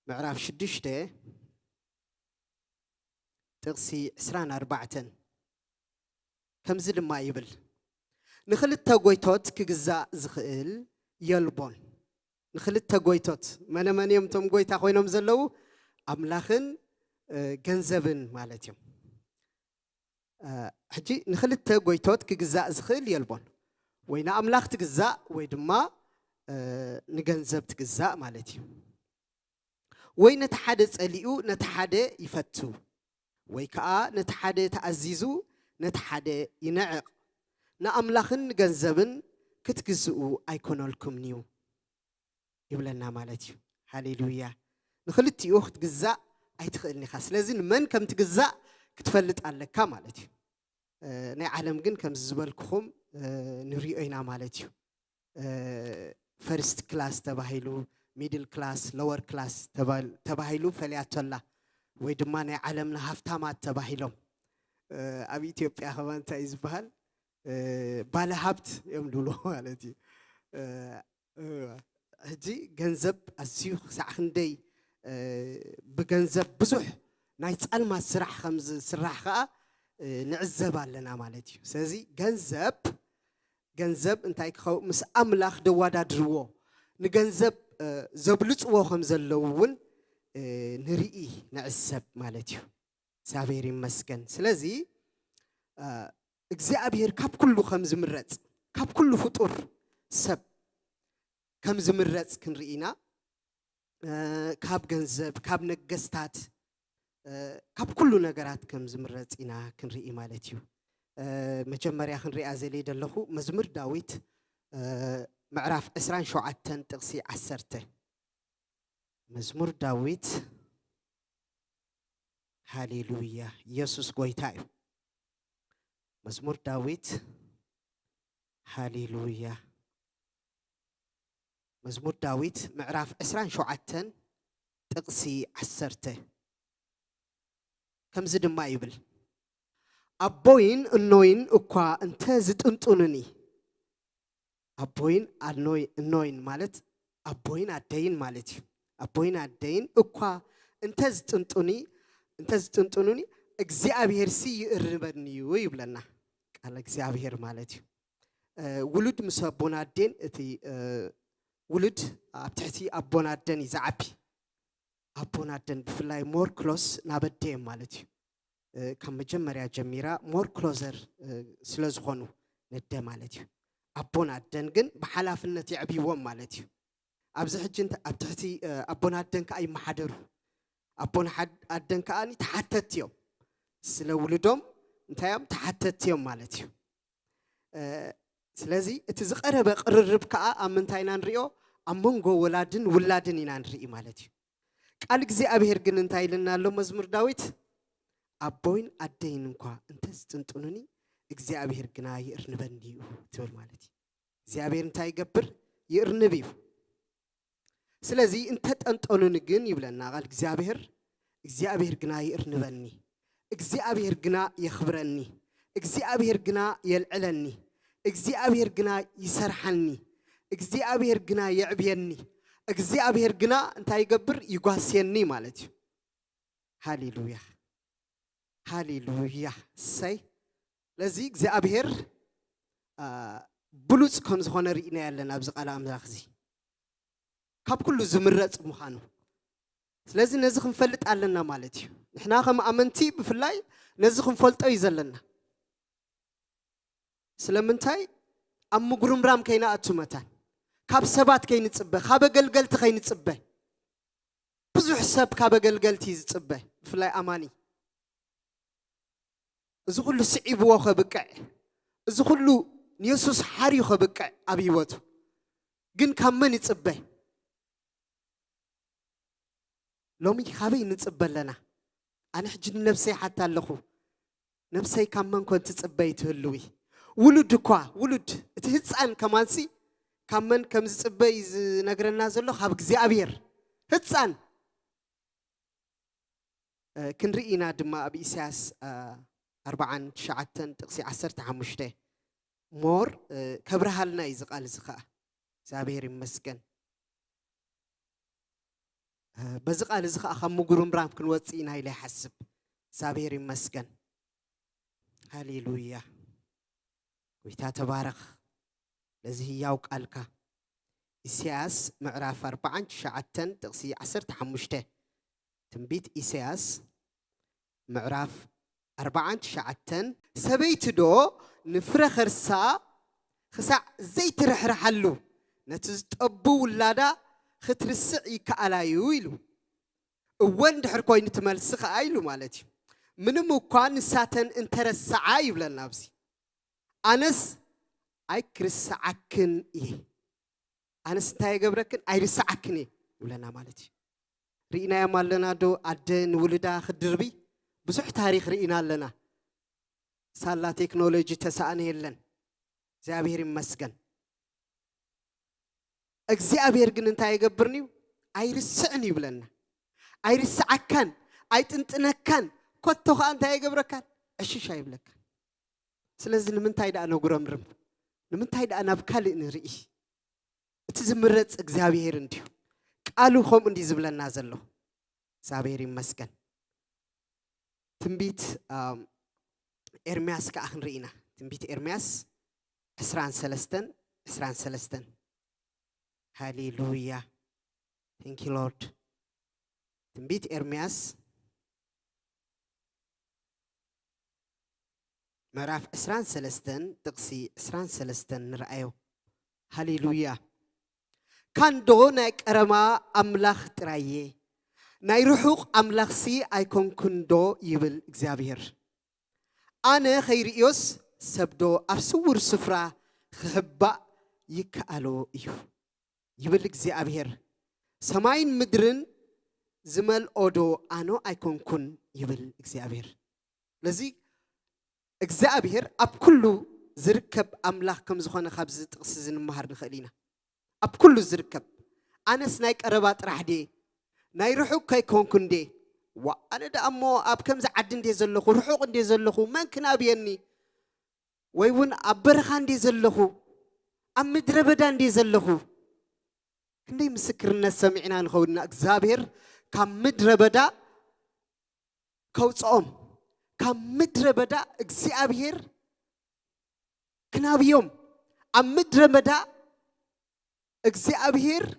ምዕራፍ 6 ጥቕሲ 24 ከምዚ ድማ ይብል ንኽልተ ጎይቶት ክግዛእ ዝኽእል የልቦን ንኽልተ ጎይቶት መነመንዮም ቶም ጎይታ ኮይኖም ዘለው ኣምላኽን ገንዘብን ማለት እዮም ሕጂ ንኽልተ ጎይቶት ክግዛእ ዝኽእል የልቦን ወይ ንኣምላኽ ትግዛእ ወይ ድማ ንገንዘብ ትግዛእ ማለት እዩ ወይ ነቲ ሓደ ጸሊኡ ነቲ ሓደ ይፈቱ ወይ ከዓ ነቲ ሓደ ተኣዚዙ ነቲ ሓደ ይነዕቕ ንኣምላኽን ገንዘብን ክትግዝኡ ኣይኮነልኩምኒዩ ይብለና ማለት እዩ ሃሌሉያ ንኽልቲኡ ክትግዛእ ኣይትኽእልኒ ኢኻ ስለዚ ንመን ከም ትግዛእ ክትፈልጥ ኣለካ ማለት እዩ ናይ ዓለም ግን ከም ዝበልኩኹም ንሪኦ ኢና ማለት እዩ ፈርስት ክላስ ተባሂሉ ሚድል ክላስ ሎወር ክላስ ተባሂሉ ፈልያቶላ ወይ ድማ ናይ ዓለምና ሃፍታማት ተባሂሎም ኣብ ኢትዮጵያ ኸማ እንታይ ዝበሃል ባለ ሃብት እዮም ልብሎ ማለት እዩ ሕጂ ገንዘብ ኣዝዩ ክሳዕ ክንደይ ብገንዘብ ብዙሕ ናይ ጻልማት ስራሕ ከም ዝስራሕ ከዓ ንዕዘብ ኣለና ማለት እዩ ስለዚ ገንዘብ እንታይ ክኸው ምስ ኣምላኽ ደዋዳድርዎ ንገንዘብ ዘብልፅዎ ከም ዘለው እውን ንርኢ ንዕዘብ ማለት እዩ እግዚአብሔር ይመስገን ስለዚ እግዚአብሔር ካብ ኩሉ ከም ዝምረጽ ካብ ኩሉ ፍጡር ሰብ ከም ዝምረጽ ክንርኢና ካብ ገንዘብ ካብ ነገስታት ካብ ኩሉ ነገራት ከም ዝምረጽ ኢና ክንርኢ ማለት እዩ መጀመርያ ክንሪኣ ዘልየ ደለኹ መዝሙር ዳዊት ምዕራፍ 27 ጥቕሲ 10 መዝሙር ዳዊት ሃሌሉያ ኢየሱስ ጎይታ እዩ መዝሙር ዳዊት ሃሌሉያ መዝሙር ዳዊት ምዕራፍ 27 ጥቕሲ 10 ከምዚ ድማ ይብል ኣቦይን እኖይን እኳ እንተ ዝጥንጡንኒ ኣቦይን እኖይን ማለት ኣቦይን ኣደይን ማለት እዩ ኣቦይን ኣደይን እኳ እንተ ዝጥንጡንኒ እግዚአብሔር ሲ ይእርበኒ ይብለና ቃል እግዚአብሔር ማለት እዩ ውሉድ ምስ ኣቦና ኣደን እቲ ውሉድ ኣብ ትሕቲ ኣቦና ኣደን ይዝዓቢ ኣቦና ኣደን ብፍላይ ሞር ክሎስ ናበደዮም ማለት እዩ ካብ መጀመርያ ጀሚራ ሞር ክሎዘር ስለ ዝኾኑ ነደ ማለት እዩ ኣቦና ኣደን ግን ብሓላፍነት ይዕብይዎም ማለት እዩ ኣብዚ ሕጂ ኣብ ትሕቲ ኣቦና ኣደን ከዓ ይመሓደሩ ኣቦና ኣደን ከዓኒ ተሓተት እዮም ስለ ውሉዶም እንታዮም ተሓተት እዮም ማለት እዩ ስለዚ እቲ ዝቐረበ ቅርርብ ከዓ ኣብ ምንታይ ኢና ንሪኦ ኣብ መንጎ ወላድን ውላድን ኢና ንርኢ ማለት እዩ ቃል እግዚአብሔር ግን እንታይ ኢልና ኣሎ መዝሙር ዳዊት ኣቦይን ኣደይን እንኳ እንተ ዝጥንጡንኒ እግዚአብሔር ግና ይእርንበኒ እዩ ትብል ማለት እዩ እግዚአብሔር እንታይ ይገብር ይእርንብ እዩ ስለዚ እንተ ጠንጠኑን ግን ይብለና ቃል እግዚአብሔር ግና ይእርንበኒ እግዚአብሔር ግና የኽብረኒ እግዚአብሔር ግና የልዕለኒ እግዚአብሔር ግና ይሰርሐኒ እግዚአብሔር ግና የዕብየኒ እግዚአብሔር ግና እንታይ ይገብር ይጓስየኒ ማለት እዩ ሃሌሉያ ሃሌሉያ ሰይ ለዚ እግዚአብሔር ብሉጽ ከም ዝኾነ ርኢና ያለና ኣብዚ ቃል ኣምላኽ እዚ ካብ ኩሉ ዝምረጽ ምዃኑ ስለዚ ነዚ ክንፈልጥ ኣለና ማለት እዩ ንሕና ከም ኣመንቲ ብፍላይ ነዚ ክንፈልጦ እዩ ዘለና ስለምንታይ ኣብ ምጉርምራም ከይንኣቱ መታን ካብ ሰባት ከይንጽበ ካብ ኣገልገልቲ ከይንጽበ ብዙሕ ሰብ ካብ ኣገልገልቲ ዝጽበ ብፍላይ ኣማኒ إذا كله صعب وخبكع إذا كله نيسوس حري خبكع أبيوته جن كمان يتصبه لو مي خابي نتصبه لنا أنا حجن نفسي حتى اللخو نفسي كمان كنت تصبيت هلوي ولد كوا ولد تهتسأن كمان سي كمان كم تصبي نقرنا زلو خابك زي أبير هتسأن كن رئينا دما أبي إساس 4 تقسي 15 مور كبرها لنا يزقال زقاء زابير مسكن بزقال زقاء خمو قرم رام كن واتسينا إلي حسب زابير مسكن هاليلويا ويتا تبارك لذي يوك ألكا إسياس معراف 4 تقسي 15 تنبيت إسياس معراف 4 سبيت دو نفر خرسا خسع زيت رحلو نتزت أبو ولادا خترسعي كألايو إلو وين دحر كوين تملسخ أيلو مالتي من مكان ساتن انترس عايب للنفسي أنس أي كرس عكن إيه أنس تاي قبركن أي رس عكني ولنا مالتي رينا يا مالنا دو أدن ولدا خدربي بزح تاريخ رينا لنا سالا تكنولوجي تساني لن زابير مسكن أجزابير جن تاي قبرني أي رس عني ولنا أي رس عكن أي تنتنكن كتوخ أنت يا جبركان أشي شايب لك سلازم من تايد أنا وقرمرم من تايد أنا بكالي نرئي تزمرت إجزابير نديو قالوا خم ندي زبلنا نازله زابير مسكن تنبيت إرمياس كأخن رئينا تنبيت إرمياس إسران سلستن هاليلويا thank you Lord تنبيت إرمياس معرف إسران سلستن تقسي إسران سلستن نرأيه هاليلويا كان دونك أرما أملاخ ترايه نايروحوق أملاخ سي أيكون كندو يبل إكزابير أنا خيريوس سبدو أرسور سفرة خبأ يكالو يبل إكزابير سماين مدرن زمل أودو أنو أيكون كن يبل إكزابير لذي إكزابير أب كله زركب أملاخ كم زخانة خبز تقصزن مهر نخلينا أب كله زركب أنا سنايك أربات راح دي نايروحوك كي كون كندي وأنا دا أمو أب كم زعدن دي زلخو روحوك دي زلخو من كنا بيني ويون أبرخان دي زلخو أم مدربدان دي زلخو كندي مسكرنا سمعنا نخونا إكزابير كم مدربدا كوت كم مدربدا إكزابير كنابيوم أم مدربدا إكزابير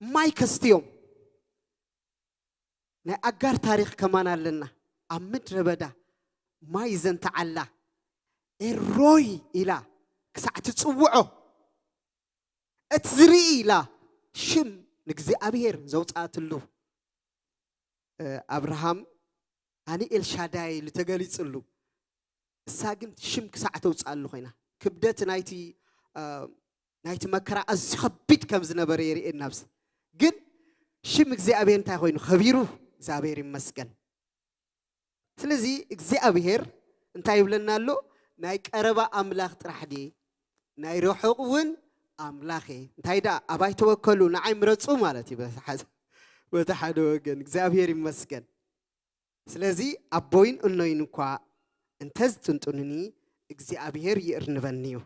ماي كستيوم نأجر تاريخ كمان لنا أم مدربدا ماي زنت على الروي إلى كساعة تصوعه اتزري إلى شم إكزابير زوج آتلو أبراهام أني الشاداي لتجالس له ساجن شم كساعة توصل له هنا كبدت نايتي مكرا أزخبيت كم زنبريري النفس جن شم إكزابير تاخوين خبيرو زابير مسكن سلزي إكزابير انتايب لنا له نايك أربع أملاخ ترحدي ناي روحون أملاخي انتايدا أباي توكلوا نعم رتصو مالتي بتحدو جن إكزابير مسكن سلزي أبوين إنه ينقى انتز تنتونني إكزابير يرنفنيو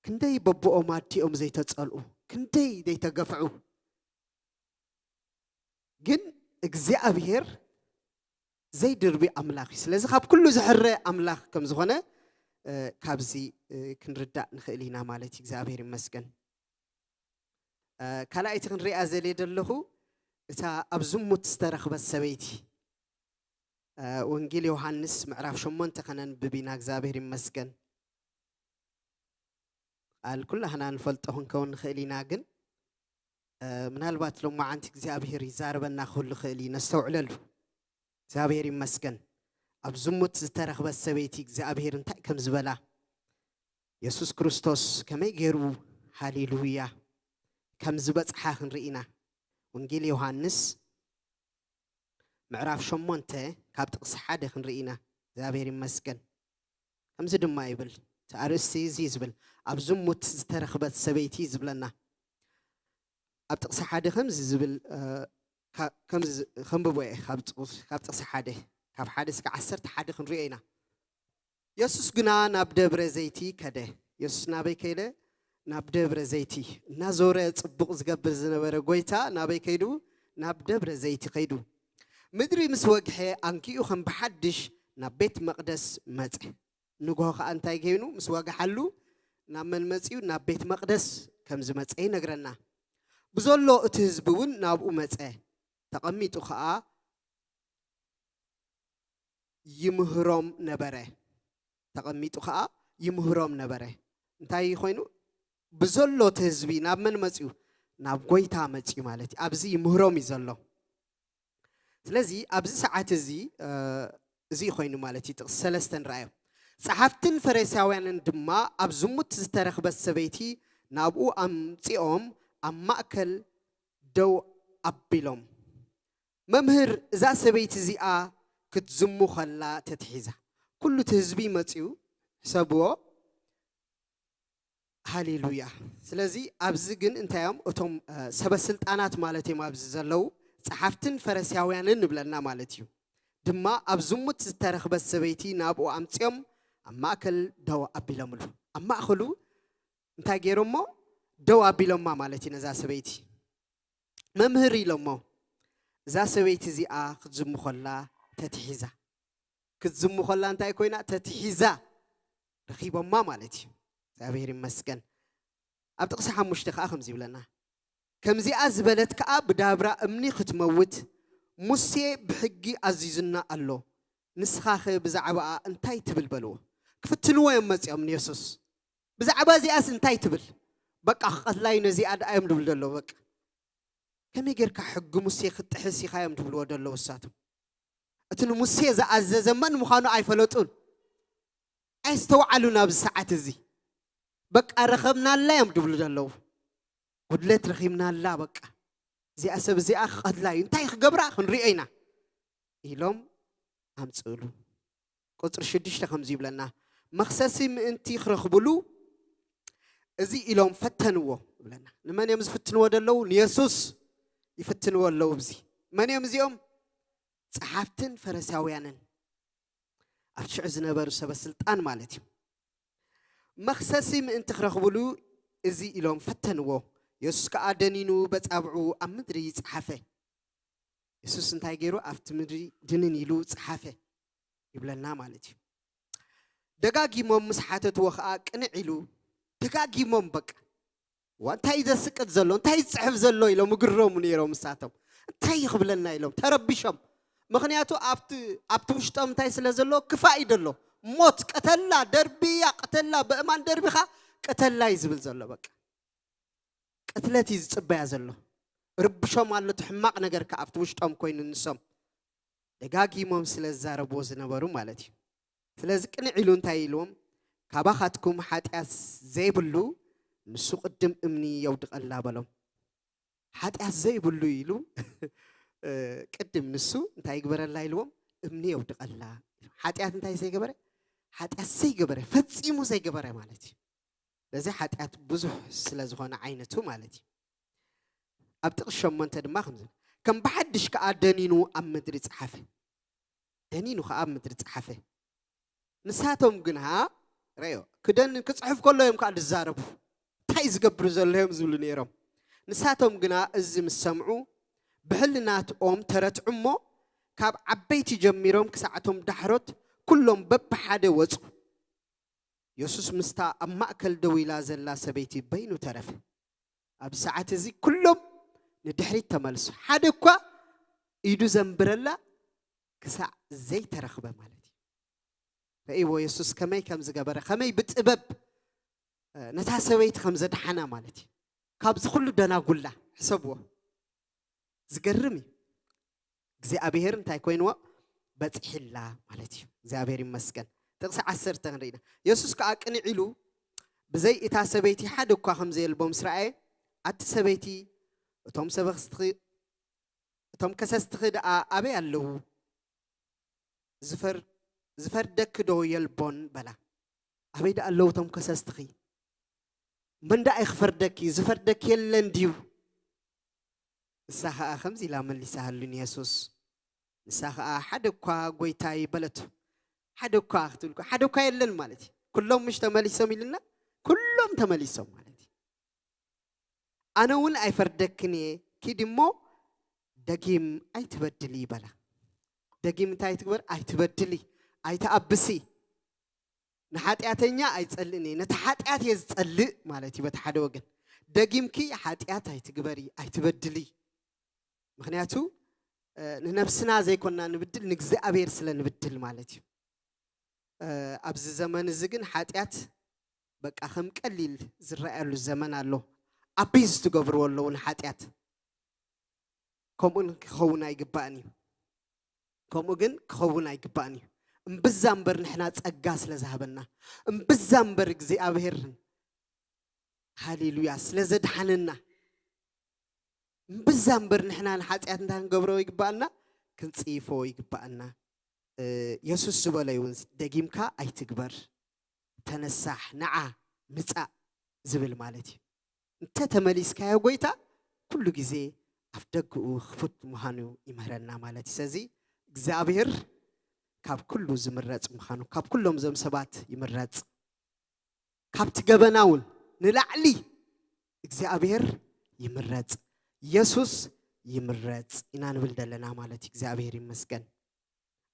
كندي بابو أماتي أم زي تسألوا كندي دي تقفعوا جن إكزابير زي دربي أملاخي سلازي خاب كله زحر أملاخ كم زغنا كابزي كنرداء نخلينا مالتي إكزابير مسكن كلا يتغن رئة زليد اللهو إتا أبزمو تسترخ بس سبيتي وانجيل يوحنس معرف شمون تخنن ببينا إكزابير مسكن الكل هنا نفلتهن كون خلينا جن من هالبات لو ما عندك إكزابير يزاربنا خل خلينا نستوعل له إكزابير مسكن أبزمت زترخب السبيتي እግዚአብሔር እንታይ ከም ዝበላ ኢየሱስ ክርስቶስ ከመይ ገይሩ ሃሌሉያ ከም ዝበጽሓ ክንርኢና ወንጌል ዮሐንስ ምዕራፍ 8 ካብ ጥቅስ 1 ክንርኢና እግዚአብሔር ይመስገን ከምዚ ድማ ይብል ተአርስቲ ዝብል ኣብዝሙት ዝተረኽበት ሰበይቲ ዝብለና ኣብ ጥቅስ 1 ከምዚ ዝብል ከምዚ ከምብቦ ካብ ጥቅስ 1 ካብ 1 እስከ 11 ክንርኢና ኢየሱስ ግና ናብ ደብረ ዘይቲ ከደ ኢየሱስ ናበይ ከይደ ናብ ደብረ ዘይቲ እናዞረ ጽቡቕ ዝገብር ዝነበረ ጎይታ ናበይ ከይዱ ናብ ደብረ ዘይቲ ከይዱ ምድሪ ምስ ወግሐ አንኪኡ ከም በሐድሽ ናብ ቤት መቅደስ መጽ ንጎሆ ከአንታይ ገይኑ ምስ ወግሐሉ ናብ መን መጽዩ ናብ ቤት መቅደስ ከም ዝመጽ ይነግረና ብዘሎ እቲ ህዝብውን ናብኡ መጽ ተቀሚጡ ከአ ይምህሮም ነበረ ተቀሚጡ ከአ ይምህሮም ነበረ እንታይ ኮይኑ ብዘሎ እቲ ህዝቢ ናብ መን መጽዩ ናብ ጎይታ መጽዩ ማለት ኣብዚ ይምህሮም ይዘሎ ስለዚህ ኣብዚ ሰዓት እዚ ኮይኑ ማለት ጥቅስ 3 ንራእዮ ጸሐፍትን ፈሪሳውያንን ድማ ኣብ ዝሙት ዝተረኽበት ሰበይቲ ናብኡ ኣምጺኦም ኣብ ማእከል ደው ኣቢሎም መምህር እዛ ሰበይቲ እዚኣ ክትዝሙ ኸላ ተትሒዛ ኩሉ ህዝቢ መጽዩ ሰብዎ ሃሌሉያ ስለዚህ ኣብዚ ግን እንታዮም እቶም ሰበስልጣናት ማለት እዮም ኣብዚ ዘለው ጸሐፍትን ፈሪሳውያንን ንብለና ማለት እዩ ድማ ኣብ ዝሙት ዝተረኽበት ሰበይቲ ናብኡ ኣምጺኦም ኣብ ማእከል ደው ኣቢሎምሉ ኣብ ማእከሉ እንታይ ገይሮሞ ደው ኣቢሎማ ማለት እዩ ነዛ ሰበይቲ መምህር ኢሎሞ እዛ ሰበይቲ እዚኣ ክትዝሙ ኸላ ተትሒዛ ክትዝሙ ኸላ እንታይ ኮይና ተትሒዛ ረኺቦማ ማለት እዩ እግዚአብሔር ይመስገን ኣብ ጥቅስ 5 ከኣ ከምዚ ይብለና ከምዚኣ ዝበለት ከኣ ብዳብራ እምኒ ክትመውት ሙሴ ብሕጊ ኣዚዝና ኣሎ ንስኻኸ ብዛዕባኣ እንታይ ትብል በልዎ ክፍትንዎ እዮም መጽኦም ኢየሱስ ብዛዕባ እዚኣስ እንታይ ትብል በቃ ቀትላይ ነዚኣ ዳዮም ድብል ደሎ በቃ ከመይ ጌርካ ሕጊ ሙሴ ክትጥሕስ ኢኻ እዮም ድብልዎ ደሎ ወሳቶም እቲ ሙሴ ዝኣዘዘ መን ምዃኑ ኣይፈለጡን ኣይስተውዓሉን ኣብዚ ሰዓት እዚ በቃ ረኸብናላ እዮም ድብሉ ደለው ጉድለት ረኺብናላ በቃ እዚኣ ሰብ እዚኣ ቀትላይ እንታይ ክገብራ ክንሪኦ ኢና ኢሎም ኣምጽእሉ ቁጥር 6 ከምዚ ይብለና መኽሰሲ ምእንቲ ክረኽብሉ እዚ ኢሎም ፈተንዎ ይብለና ንመን እዮም ዝፍትንዎ ደለው ንኢየሱስ ይፍትንዎ ኣለው እዚ መን እዮም እዚኦም ጸሐፍትን ፈሪሳውያንን ኣብ ሽዑ ዝነበሩ ሰበስልጣን ማለት እዩ መኽሰሲ ምእንቲ ክረኽብሉ እዚ ኢሎም ፈተንዎ ኢየሱስ ከኣ ደኒኑ በጻብዑ ኣብ ምድሪ ይጽሓፈ ኢየሱስ እንታይ ገይሩ ኣብቲ ምድሪ ድንን ኢሉ ጽሓፈ ይብለና ማለት እዩ ደጋጊሞም ምስ ሓተትዎ ከኣ ቅንዕ ኢሉ ደጋጊሞም በቃ ወንታይ ዘስቅት ዘሎ እንታይ ዝጽሕፍ ዘሎ ኢሎም እግሮም ነይሮም ምሳቶም እንታይ ይኽብለና ኢሎም ተረቢሾም ምኽንያቱ ኣብቲ ውሽጦም እንታይ ስለ ዘሎ ክፋእ ይደሎ ሞት ቀተላ ደርቢያ ቀተላ በእማን ደርቢኻ ቀተላ ይዝብል ዘሎ በቃ ቀትለት ይዝጽበያ ዘሎ ርብሾም ኣሎ ሕማቅ ነገር ከኣፍቲ ውሽጦም ኮይኑ ንሶም ደጋጊሞም ስለ ዛረብዎ ዝነበሩ ማለት እዩ ስለዚህ ቅንዕ ኢሉ እንታይ ኢሎም ካባኻትኩም ኃጢአት ዘይብሉ ንሱ ቅድም እምኒ የውድቀላ በሎም ኃጢአት ዘይብሉ ኢሉ ቅድም ንሱ እንታይ ይግበረላ ኢልዎም እምኒ የውድቀላ ኃጢአት እንታይ ዘይገበረ ኃጢአት ዘይገበረ ፈጺሙ ዘይገበረ ማለት እዩ ለዚ ኃጢአት ብዙሕ ስለ ዝኾነ ዓይነቱ ማለት እዩ ኣብ ጥቅስ 8 ድማ ከም በሐድሽ ከኣ ደኒኑ ኣብ ምድሪ ጸሓፈ ደኒኑ ከኣ ኣብ ምድሪ ጸሓፈ ንሳቶም ግና ረዮ ክደን ክጽሕፍ ከሎ እዮም ከኣ ዝዛረቡ እንታይ ዝገብሩ ዘለዮም ዝብሉ ነይሮም ንሳቶም ግና እዚ ምስ ሰምዑ ብህልናትኦም ተረትዑሞ ካብ ዓበይቲ ጀሚሮም ክሳዕቶም ዳሕሮት ኩሎም በብሓደ ወፁ ኢየሱስ ምስታ ኣብ ማእከል ደው ኢላ ዘላ ሰበይቲ በይኑ ተረፈ ኣብ ሰዓት እዚ ኩሎም ንድሕሪት ተመልሱ ሓደ እኳ ኢዱ ዘንብረላ ክሳዕ ዘይተረኽበ ማለት እዩ ረእይዎ ኢየሱስ ከመይ ከም ዝገበረ ከመይ ብጥበብ ነታ ሰበይቲ ከም ዘድሓና ማለት እዩ ካብዚ ኩሉ ደናጉላ ሕሰብዎ ዝገርም እዩ እግዚአብሔር እንታይ ኮይንዎ በጽሕላ ማለት እዩ እግዚአብሔር ይመስገን ጥቅስ 10 ንሪና ኢየሱስ ከዓ ቅንዒሉ ብዘይ እታ ሰበይቲ ሓደ እኳ ከም ዘየልቦም ስራኤ ኣቲ ሰበይቲ እቶም ከሰስትኺ ደኣ ኣበይ ኣለዉ ዝፈርደክ ዶ የልቦን በላ ኣበይ ደኣ ኣለዉ እቶም ከሰስትኺ من دا يخفردك زفردك يلن ديو نساخا خمزي لا من لسا هلون يسوس نساخا حدوكا قويتاي بلتو حدوكا اختلكو حدوكا يلن مالتي كلهم مش تماليسهم يلنا كلهم تماليسهم مالتي أنا ون أي فردكني كيدي مو دقيم أي تبدلي بلا دقيم تاي تكبر أي تبدلي أي تأبسي نحاتياتنيا أيتصلني نتحاتيات يزصلق مالتي بتحد وجن دقيمكي حاتيات هيتكبري هيتبدلي مخنياتو نفسنا زي كنا نبدل نجزء أبير سلا نبدل مالتي أبز زمان الزجن حاتيات بق أخم قليل زرع له الزمان الله أبيز تقبر والله نحاتيات كمون خونا يجباني كمون خونا يجباني مبزامبر نحنا تصقاس لذهبنا مبزامبر እግዚአብሔር ሃሌሉያ ስለዘድሐንና مبزامبر نحنا ንሓጢያት እንዳንገብረው ይግባና ክንጽፎ ይግባና ኢየሱስ ዝበለዩን ደጊምካ አይትግበር ተነሳህ ነዓ ምጻ ዝብል ማለት እዩ እንተ ተመሊስካ ያጎይታ ኩሉ ግዜ አፍደግኡ خفت መሃኑ ይመረና ማለት ስለዚ እግዚአብሔር كاب كله زمرات مخانو كاب كلهم زم سبات يمرات كاب تجبناون نلعلي إجزابير يمرات يسوس يمرات إن أنا بلدلنا مالتي إجزابير يمسكن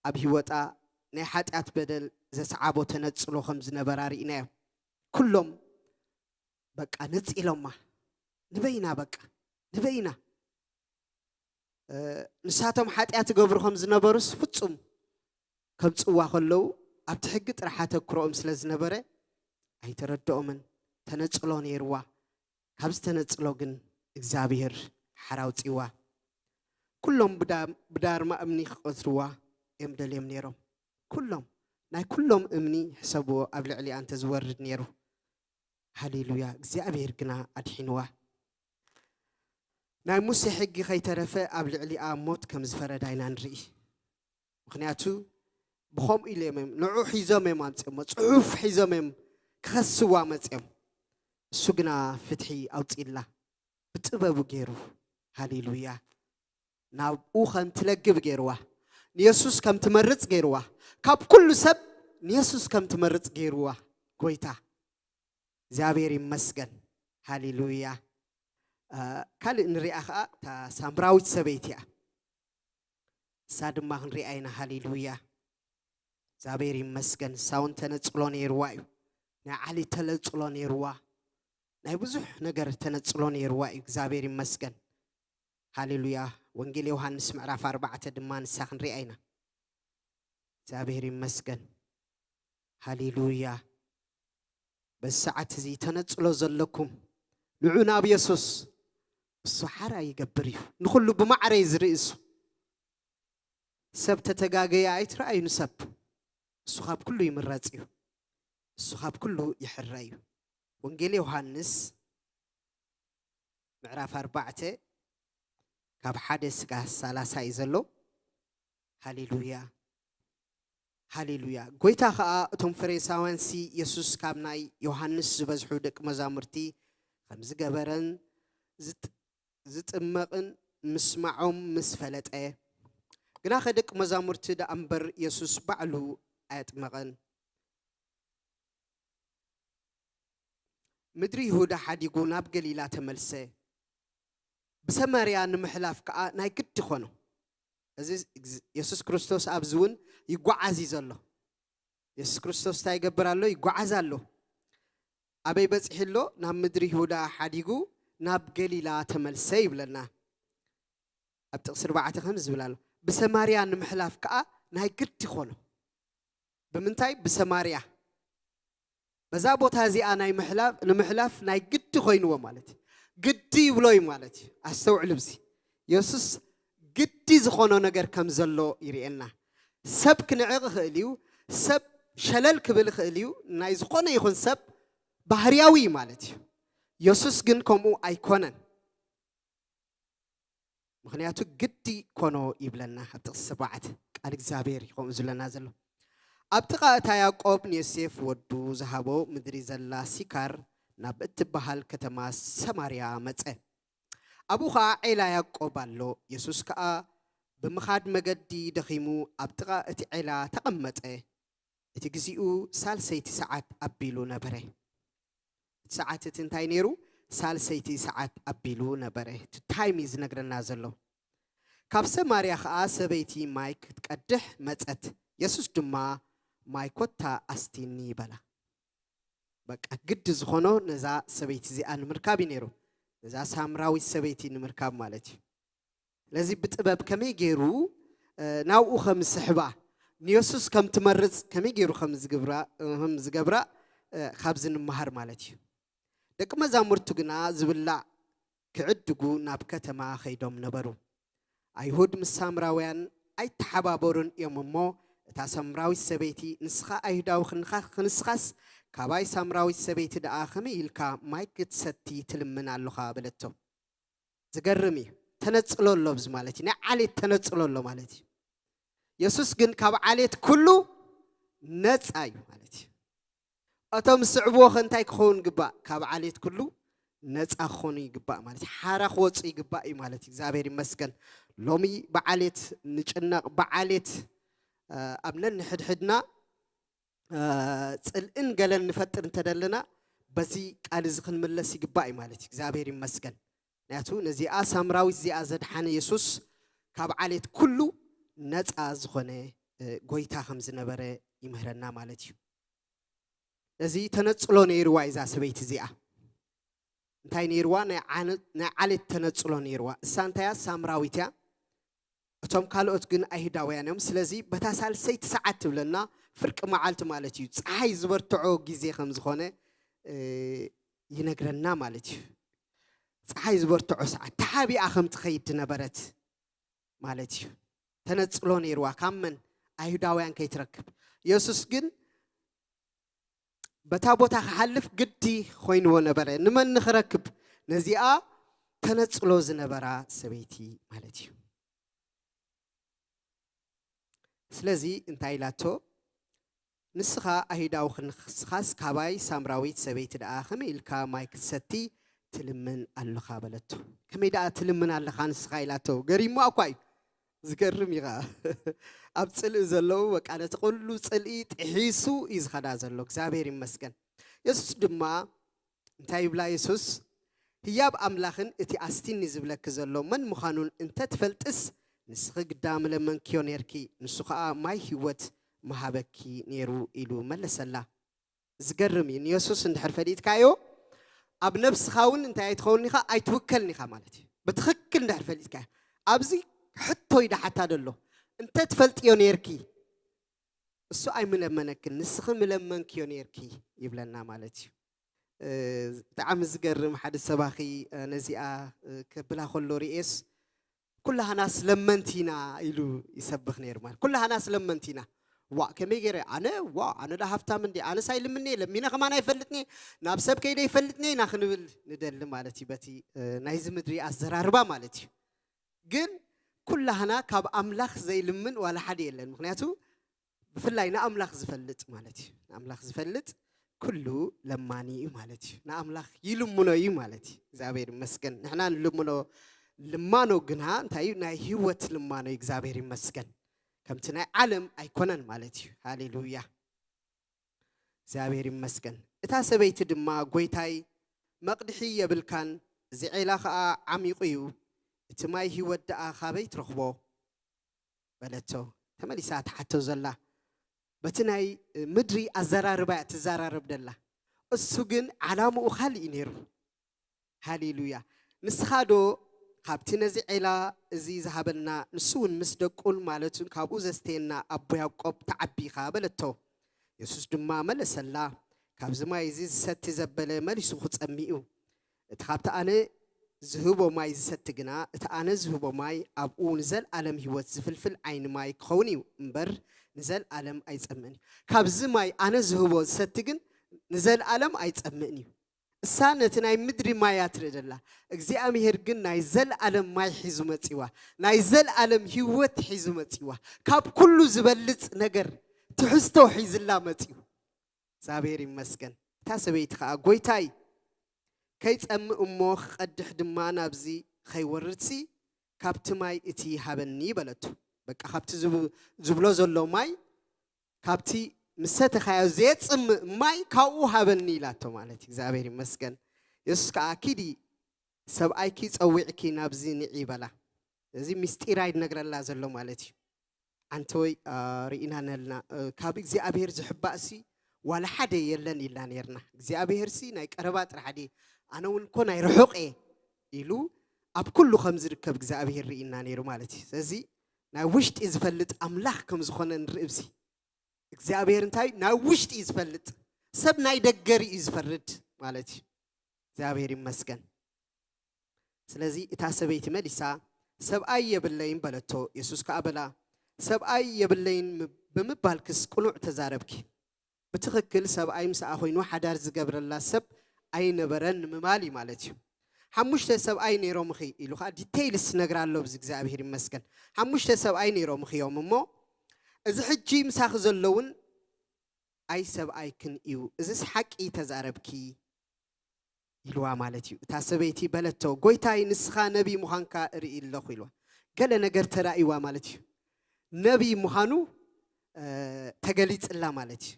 أبي وطا نحات أتبدل زسعابو تنتصلو خمس نبراري إنا كلهم بقى نتسئلهم ما نبينا بقى نبينا نساتهم حات أتقبر خمس نبرس فتسم كم تصوّا خلوا أبتحقق رحاتك كروم سلز نبرة أي تردوا من تنتصلون يروى كابس تنتصلون إجزابير حراوت إيوا كلهم بدار ما أمني خسروا يمدل يمنيرهم كلهم ناي كلهم أمني حسبوا قبل علي أن تزورد نيرو هاليلويا إجزابير كنا أدحينوا ناي موسى حقي خي ترفع قبل علي أموت كم زفرة داينا نري مخنياتو بخوم إليهم نعو حزامهم أنتم صحف حزامهم كسوا متهم سجنا فتحي أوت إلا بتبى بجيرو هاليلويا ناو أخن تلقي بجيروه نيسوس كم تمرت جيروه كاب كل سب نيسوس كم تمرت جيروه كويتا زابير مسجن هاليلويا كل نري أخا تا سامراوت سبيتيا سادم ما نري أينا هاليلويا زابير مسكن ساون تنتصلون يروايو نعلي تنتصلون يروا نايبزح نجر تنتصلون يروايو زابير مسكن هاليلويا وانجيل يوحنا معرف 4 دمان ساخن رأينا زابير مسكن هاليلويا بالساعة زي تنتصلو زلكم لعنا بيسوس الصحراء يقبريو نخلو بمعريز رئيسو سبت تجاجي عيت رأي نسب الصحاب كله يمراتيو الصحاب كله يحريو وانجيل يوحنس معرف 4 كاب حادث كاس 3 يزلو هاليلويا هاليلويا قويتا خا توم فريساوان سي يسوس كابناي يوحنس زبزحو دق مزامرتي خمس جبرن زتمقن مسمعهم مسفلت قنا خدك مزامرتي دا أمبر يسوس بعلو آيات مغن مدري هودا حد يقول نابقى لي لا تملسي بسماريا نمحلاف كأ ناي كد تخونو يسوس كريستوس أبزون يقوى عزيز الله يسوس كريستوس تاي قبر الله يقوى عز الله أبي بس حلو نام مدري هودا حد يقول نابقى لي لا تملسي بلنا أبتقصر 4-5 بلالو بسماريا نمحلاف كأ ناي كد تخونو بمنتاي بسماريا بزابوت هذه أنا نمحلاف ناي قد خوينوا مالتي قدي بلوي مالتي أستوعب لبزي يسوس قدي زخونو نجر كم زلوا يرينا سب كنعق خليو سب شلل كبل خليو نايز قنا يخون سب بحرياوي مالتي يسوس جن كمو أيقونن مخنياتو قدي كونو يبلنا حتى السبعة عليك زابير يقوم زلنا زلو أبتقى تياقوب نيسيف ودو زهابو مدري زلا سيكار نبت بحال كتما سماريا متأ أبوخا عيلا ياقوب اللو يسوس كأ بمخاد مجدي دخيمو أبتقى عيلا تقمت تجزئو سالسيتي ساعات أبيلو نبره ساعات تنتاينيرو سالسيتي ساعات أبيلو نبره تايميز نقرنا زلو كابسة ماريا خا سبيتي مايك تقدح متأت يسوس دما مايكوتا أستيني بلا بق أجد زخونو نزا سبيتي زي أن مركابي نيرو نزا سامراوي سبيتي نمركاب مالتي لذي بتقبب كمي جيرو ناو خمس حبا نيوسوس كم تمرز كمي جيرو خمس جبرا خابزن مهار مالتي دك ما زامرتو جنا زبلا كعدقو نابكة ما خيدوم نبرو أيهود مسامراويان أي تحبابورن يوممو تا سامراوي السبيتي نسخة أيهداو خنسخاس كاباي سامراوي السبيتي دا آخمي إلكا مايك تستي تلمن على خابلتو زقرمي تنصلو اللوبز مالتي نعالي تنصلو اللو مالتي يسوس جن كاب عاليت كله نص أي مالتي أتم صعبو خنتاي خون جبا كاب عاليت كله نص أخوني جبا مالتي حارة خوصي جبا مالتي زابيري مسكن لومي بعاليت نجنا بعاليت أبنن حدنا تسألن قالن نفتر نتدلنا بزي قال زخن ملسي جبا مالتي زابيري مسكن ناتو نزي سامراوي زي أزد حان يسوس كاب عاليت كله نص أزخنه قويتا خمس نبرة يمهرنا مالتي نزي تنصلون يروى إذا سبيت زيا انتاي نيروى نعاليت تنصلون يروى سانتايا سامراويتيا أتوم قالوا أتجن أهداويانهم سلزي بتسأل سيت ساعات لنا فرق معالت مالتي صحي زبرتعو جزء خمس خانة ينقرنا مالتي صحي زبرتعو ساعات تحابي أخم تخيد نبرت مالتي تنصلون يروى كمن أهداويان كي تركب يسوس جن بتابوتا حلف قدي خوين ونبرة نمن نخركب نزيئة تنصلو زنبرة سبيتي مالتي سلزي انتاي لاتو نسخة أهيداو خنسخاس كاباي سامراويت سبيت الآخم إلكا مايك ستي تلمن اللخابلتو كميدا تلمن اللخانسخة لاتو قريمو أكواي زقرم يغا أبتسل زلو وكانت تقولو تسلي تحيسو إزخدا زلو كزابير مسكن يسوس دما انتاي بلا يسوس هياب أملاخن اتي أستين نزبلك زلو من مخانون انت تفلتس نسخ قدام لمن كيونيركي نسخة ماي هوت مهابكي نيرو إلو ملسلا زقرمي يسوس اند حرفديت كايو أب نفس خاون انت يتخوني خا أي توكلني خا مالتي بتخكل اند حرفديت كايو أبزي حتى إذا حتى دلو انت تفلت كيونيركي السو أي ملمنك نسخ ملمن كيونيركي يبلنا مالتي تعم زقرم حد السباخي نزيئة كبلا خلو رئيس كلها ناس لمنتينا إلو يسبخ نيرمان كلها ناس لمنتينا كم يجري أنا ده هفتا من دي أنا سايل مني لمينا كمان يفلتني نابسب كيدا يفلتني ناخن ندل مالتي بتي نايز مدري أزراربا مالتي جن كلها نا كاب أملاخ زي لمن ولا حد يلا مخنياتو بفلاينا أملاخ زفلت مالتي أملاخ زفلت كله لماني مالتي نا أملاخ يلمنو مالتي زابير مسكن نحنا نلمنو لمانو جنها انتايو ناي هيوت لمانو يجزابير مسكن كم تنا علم أيقونن مالتي هاليلويا زابير مسكن اتاسبيت دما قويتاي مقدحية بالكان زي علاقة عميقيو اتماي هيوت دا خابيت رخبو بلتو تمالي ساعة حتى زلا بتناي مدري الزراربا تزرارب دلا السجن علامة أخالي نيرو هاليلويا نسخادو خابتنا زي علا زي ذهبنا نسون مصدقون مالتون كابو زستينا أبو يعقوب تعبي خابلتو يسوس دما ملسلا كاب زما يزي ست زبالة مالي سوخت أميو اتخابت أنا ዝህቦ ማይ ዝሰትግና እቲ ኣነ ዝህቦ ማይ ኣብኡ ንዘለዓለም ህይወት ዝፍልፍል ዓይኒ ማይ ክኸውን እዩ እምበር ንዘለዓለም ኣይጸምእን ካብዚ ማይ ኣነ ዝህቦ ዝሰትግን ንዘለዓለም ኣይጸምእን እዩ እሳ ነቲ ናይ ምድሪ ማያ ትርኢ ዘላ እግዚአብሔር ግን ናይ ዘለዓለም ማይ ሒዙ መጺዋ ናይ ዘለዓለም ህይወት ሒዙ መጺዋ ካብ ኩሉ ዝበልጽ ነገር ትሕዝቶ ሒዝላ መጺው እግዚአብሔር ይመስገን እታ ሰበይቲ ከዓ ጎይታይ ከይጸምእ እሞ ክቐድሕ ድማ ናብዚ ከይወርድሲ ካብቲ ማይ እቲ ሃበኒ በለቱ በቃ ካብቲ ዝብሎ ዘሎ ማይ ካብቲ ምሰተኻዮ ዘየጽምእ ማይ ካብኡ ሃበኒ ኢላቶ ማለት እግዚአብሔር ይመስገን ኢየሱስ ከዓ ኪዲ ሰብኣይኪ ጸዊዕኪ ናብዚ ንዒ በላ እዚ ምስጢራይ ነግረላ ዘሎ ማለት እዩ አንተ ወይ ርኢና ነልና ካብ እግዚአብሔር ዝሕባእሲ ዋላ ሓደ የለን ኢልና ነርና እግዚአብሔርሲ ናይ ቀረባ ጥራሕዲ ኣነ እውን ኮ ናይ ርሑቕ ኢሉ ኣብ ኩሉ ከም ዝርከብ እግዚአብሔር ርኢና ነይሩ ማለት እዩ ስለዚ ናይ ውሽጢ ዝፈልጥ ኣምላኽ ከም ዝኾነ ንርእብሲ እግዚአብሔር እንታይ ናይ ውሽጢ ዝፈልጥ ሰብ ናይ ደገሪ ዝፈርድ ማለት እዩ እግዚአብሔር ይመስገን ስለዚ እታ ሰበይቲ መሊሳ ሰብኣይ የብለይን በለቶ ኢየሱስ ከኣበላ ሰብኣይ የብለይን ብምባልክስ ቁኑዕ ተዛረብኪ ብትኽክል ሰብኣይ ምስኣ ኮይኑ ሓዳር ዝገብረላ ሰብ ኣይነበረን ምማሊ ማለት እዩ ሓሙሽተ ሰብኣይ ነይሮም ኺ ኢሉ ከዓ ዲቴይልስ ነግራሎ ብዚ እግዚአብሔር ይመስገን ሓሙሽተ ሰብኣይ ነይሮም ኺዮም እሞ እዚ ሕጂ ምሳኺ ዘለውን ኣይ ሰብኣይክን እዩ እዚስ ሓቂ ተዛረብኪ ኢልዋ ማለት እዩ እታ ሰበይቲ በለቶ ጎይታይ ንስኻ ነቢ ምዃንካ ርኢ ኣለኹ ኢልዋ ገለ ነገር ተራእይዋ ማለት እዩ ነቢ ምዃኑ ተገሊጽላ ማለት እዩ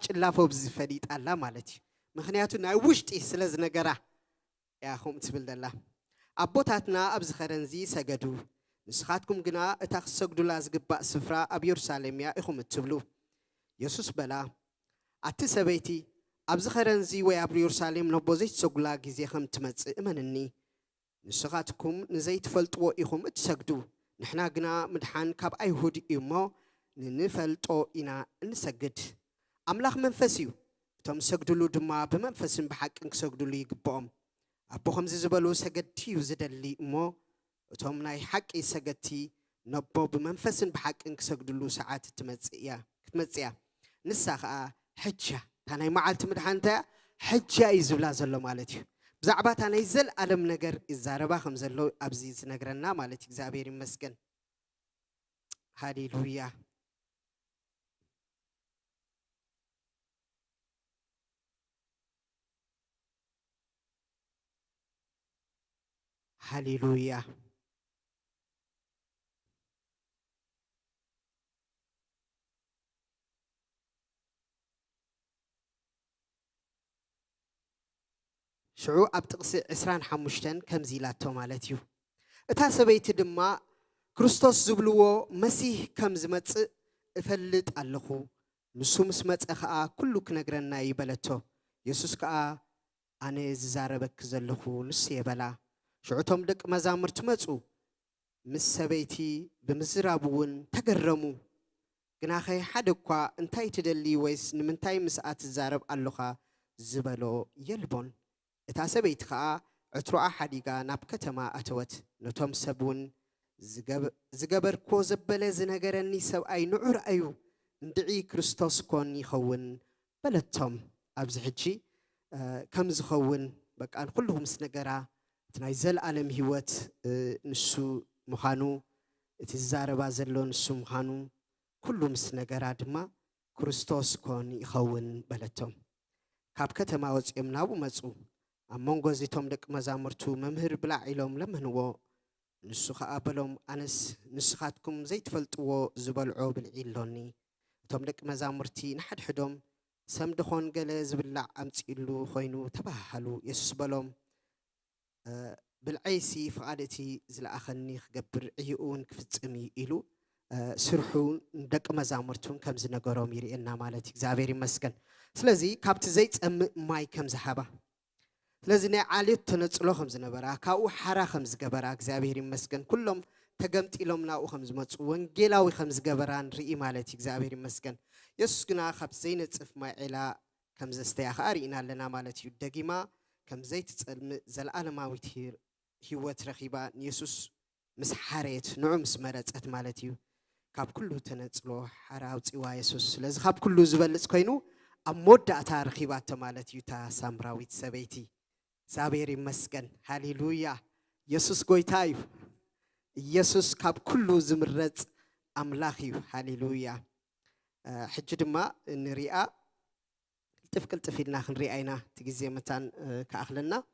ጭላፎ ብዝፈሊጣላ ማለት እዩ ምክንያቱ ናይ ውሽጢ ስለ ዝነገራ ያኹም ትብል ዘላ ኣቦታትና ኣብዚ ኸረንዚ ሰገዱ ንስኻትኩም ግና እታ ክሰግዱላ ዝግባእ ስፍራ ኣብ ኢየሩሳሌም እያ ኢኹም እትብሉ ኢየሱስ በላ ኣቲ ሰበይቲ ኣብዚ ኸረንዚ ወይ ኣብ ኢየሩሳሌም ነቦ ዘይትሰግዱላ ግዜ ከም ትመጽእ እመንኒ ንስኻትኩም ንዘይትፈልጥዎ ኢኹም እትሰግዱ ንሕና ግና ምድሓን ካብ ኣይሁድ እዩ እሞ ንንፈልጦ ኢና እንሰግድ ኣምላኽ መንፈስ እዩ እቶም ሰግድሉ ድማ ብመንፈስን ብሓቅን ክሰግድሉ ይግብኦም ኣቦ ከምዚ ዝበሉ ሰገድቲ እዩ ዝደሊ እሞ እቶም ናይ ሓቂ ሰገድቲ ነቦ ብመንፈስን ብሓቅን ክሰግድሉ ሰዓት ክትመጽእያ ንሳ ከዓ ሕጃ እታ ናይ መዓልቲ ምድሓንታ ሕጃ እዩ ዝብላ ዘሎ ማለት እዩ ብዛዕባ እታ ናይ ዘለዓለም ነገር ይዛረባ ከም ዘሎ ኣብዚ ዝነግረና ማለት እግዚአብሔር ይመስገን ሃሌሉያ ሃሌሉያ ሽዑ ኣብ ጥቕሲ 25 ከምዚ ኢላቶ ማለት እዩ እታ ሰበይቲ ድማ ክርስቶስ ዝብልዎ መሲህ ከም ዝመጽእ እፈልጥ ኣለኹ ንሱ ምስ መጸ ከዓ ኩሉ ክነግረና ይበለቶ ኢየሱስ ከዓ ኣነ ዝዛረበክ ዘለኹ ንሱ የበላ ሽዑቶም ደቂ መዛሙርት መጹ ምስ ሰበይቲ ብምዝራብ እውን ተገረሙ ግና ኸይ ሓደ እኳ እንታይ ትደሊ ወይስ ንምንታይ ምስኣ ትዛረብ ኣለኻ ዝበሎ የልቦን እታ ሰበይቲ ከዓ ዕትሮኣ ሓዲጋ ናብ ከተማ ኣተወት ነቶም ሰብ እውን ዝገበርኮ ዘበለ ዝነገረኒ ሰብኣይ ንዑር እዩ እንድዒ ክርስቶስ ኮን ይኸውን በለቶም ኣብዚ ሕጂ ከም ዝኸውን በቃ ኩሉ ምስ ነገራ እቲ ናይ ዘለዓለም ህይወት ንሱ ምዃኑ እቲ ዝዛረባ ዘሎ ንሱ ምዃኑ ኩሉ ምስ ነገራ ድማ ክርስቶስ ኮን ይኸውን በለቶም ካብ ከተማ ወፂኦም ናብኡ መጹ ኣብ መንጎ እዚቶም ደቂ መዛሙርቱ መምህር ብላዕ ኢሎም ለመንዎ ንሱ ከዓ በሎም ኣነስ ንስኻትኩም ዘይትፈልጥዎ ዝበልዖ ብልዒ ኣሎኒ እቶም ደቂ መዛሙርቲ ንሓድሕዶም ሰምድኾን ገለ ዝብላዕ ኣምፂሉ ኮይኑ ተባሃሉ ኢየሱስ በሎም ብልዐይሲ ፍቓድ እቲ ዝለኣኸኒ ክገብር ዕይኡ እውን ክፍጽም ኢሉ ስርሑ ደቂ መዛሙርቱን ከም ዝነገሮም ይርኤና ማለት እግዚአብሔር ይመስገን ስለዚ ካብቲ ዘይጸምእ ማይ ከም ዝሃባ ስለዚ ናይ ዓልየት ተነጽሎ ከም ዝነበራ ካብኡ ሓራ ከም ዝገበራ እግዚአብሔር ይመስገን ኩሎም ተገምጢሎም ናብኡ ከም ዝመጹ ወንጌላዊ ከም ዝገበራ ንርኢ ማለት እግዚአብሔር ይመስገን ኢየሱስ ግና ካብ ዘይነጽፍ ማይ ዒላ ከም ዘስተያ ከዓ ርኢና ኣለና ማለት እዩ ደጊማ كم زيت زلعالم عويت هيوت رخيبة يسوس مسحريت نعم سمرت أتمالتيو كاب كله تنزلو حراوت إيوا يسوس لز كاب كله زبلت كينو أمود أتارخيبة تمالتيو تا سامراويت سبيتي سابيري مسكن هاليلويا يسوس قويتايو يسوس كاب كله زمرت أملاخيو هاليلويا حجد ما نريئة تفكل تفيدنا خنريئينا تجزي متان كأخلنا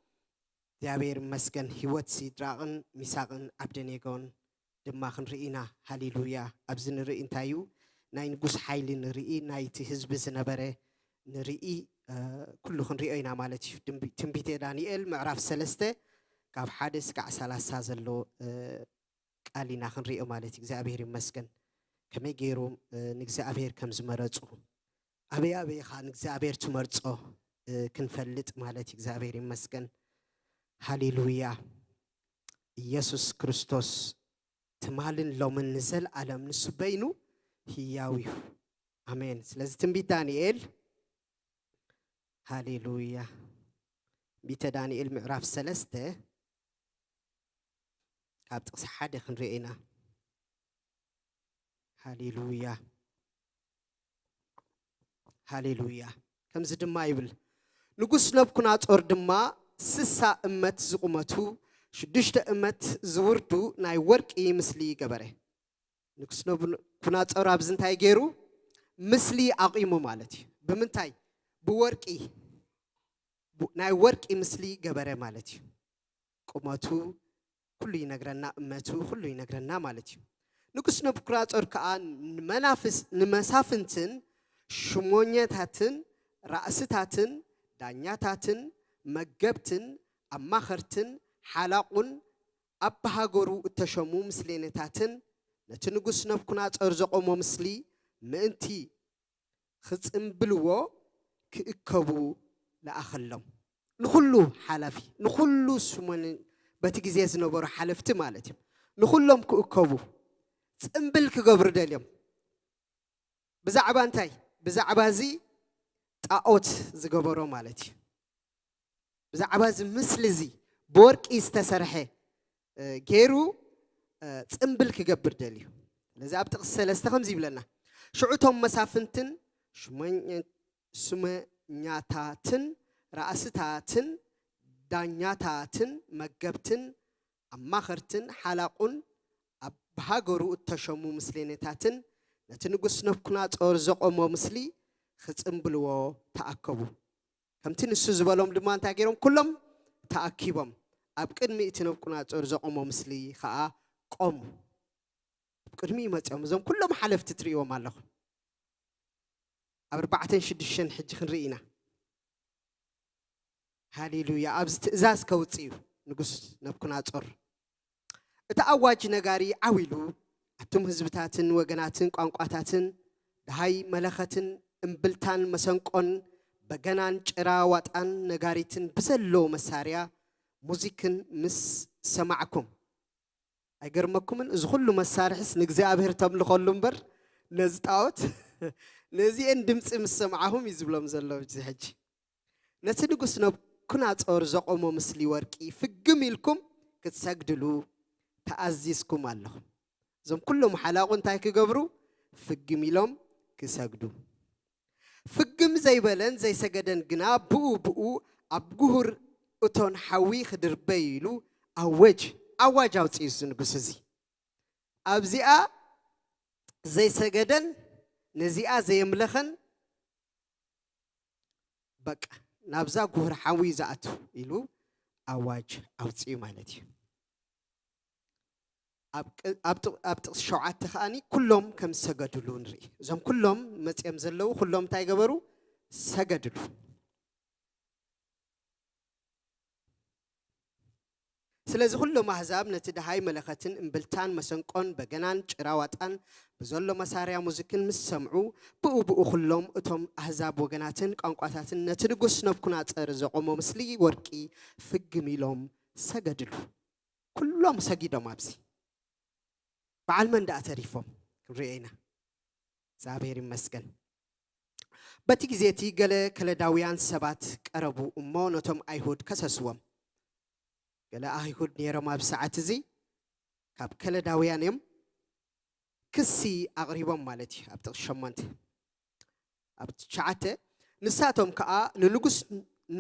دابير مسكن هيوت سيدراغن ميساغن عبدنيغون دما خنريئنا هاليلويا أبزن نريئن تايو ناين قوس حيل نريئي نايت حزب زنبري نريئي كله خنريئينا مالتي تنبيتي دانيال معرف سلسته كاب حادث كع سلاسة زلو قالينا خنريئو مالتي እግዚአብሔር مسكن كم يجيرو نجزابير كم زمرتو أبي خان نجزابير تمرتو كنفلت مالتي እግዚአብሔር مسكن هاليلويا يسوع كريستوس تمالن لو من نزل على من سبينو هياوي آمين لازم تنبي دانيال هاليلويا بيت دانيال معرف سلسته كابت صحادة خنرينا هاليلويا هاليلويا كم زد ما يبل نقص نبكنا تورد ما سسا أمت زقمتو شدشت أمت زوردو ناي ورك إيه مسلي جبره نقص نبكنا تورد بزنتاي جيرو مسلي عقيمو مالتي بمنتاي بورك إيه ناي ورك إيه مسلي جبره مالتي قمتو كل ينقرنا أمتو كل ينقرنا مالتي نقص نبكنا تورد كأن منافس نمسافنتن شمونية هاتن رأست هاتن دانيات هاتن مجبتن أماخرتن حلاقن أبها جرو التشمو مسلين تاتن نتنقص نبكنا أرزق مسلي منتي خصم بلوا كأكبو لأخلهم نخلو حلفي نخلو سمن بتجزيز نبر حلفت مالتهم نخلهم كأكبو سنبل كجبر دليم بزعبان تاي بزعبازي تأوت زجبرو مالتي بزعباز مثل زي بورك استسرحه غيرو تنبل كجبر دليو لذا أبتغسل استخمزي بلنا شعوتهم مسافنتن سمنياتاتن رأستاتن دانياتاتن مجبتن أماخرتن حلاقون أبهاجرو التشمو مسلينتاتن نتنقص نفكنات أرزق أمو مسلي خصم بلوا تأكبوا كم تنسوز بالهم دمان تاجرهم كلهم تأكيبهم أبكر مئة نفكنات أرزق أمو مسلي خاء قوم أبكر مئة متأمزهم كلهم حلف تتريوا مالهم أربعة شد الشن حج خنرينا هاليلويا أبز تأزاز كوتيو نقص نفكنات أر تأواج نجاري عويلو أتم هزبتاتن وجناتن قانقاتاتن هاي ملختن امبلتان مسنقون بجنان شراواتن نجاريتن بسلو مساريا موسيقن مس سمعكم أجرمكم من زخلوا مسارحس نجزي أبهر تمل خلهم بر نزتاوت نزي اندمس مسمعهم يزبلهم زلوا بجهج نتنقص نب كنات أرزقهم ومسلي وركي في جميلكم كتسجدلوا تأزيزكم الله زم كلهم حلاقون تايك جبرو في جميلهم كسجدوا في جم زي بلن زي سجدن جنا بو أبجهر أتون حوي خدر بيلو أوج أو تيسون قصزي أبزيا زي سجدن نزيا زي ملخن بق نبزا جهر حوي زاتو إلو أوج أو تي مالتي أبت شعات خاني كلهم كم سجدوا نري زم كلهم متيم زلوا كلهم تايجبروا سجدوا سلازم كلهم أحزاب نتدهاي ملختن إمبلتان مسنقون بجنان شراواتن بزلوا مساريا موسيقى مسمعوا بقوا كلهم أتهم أحزاب وجناتن قانقاتن نتنقص نفكنات أرزقهم مسلي وركي في جميلهم سجدوا كلهم سجدوا مابسي بعلمن دا أتريفهم رأينا زابير مسكن በቲ ጊዜቲ ገለ ከለዳውያን ሰባት ቀረቡ እሞ ነቶም አይሁድ ከሰስዎም ገለ አይሁድ ነይሮም ኣብ ሰዓት እዚ ካብ ከለዳውያን እዮም ክሲ ኣቕሪቦም ማለት እዩ ኣብ ጥቕስ 8 ኣብ 9 ንሳቶም ከዓ ንንጉስ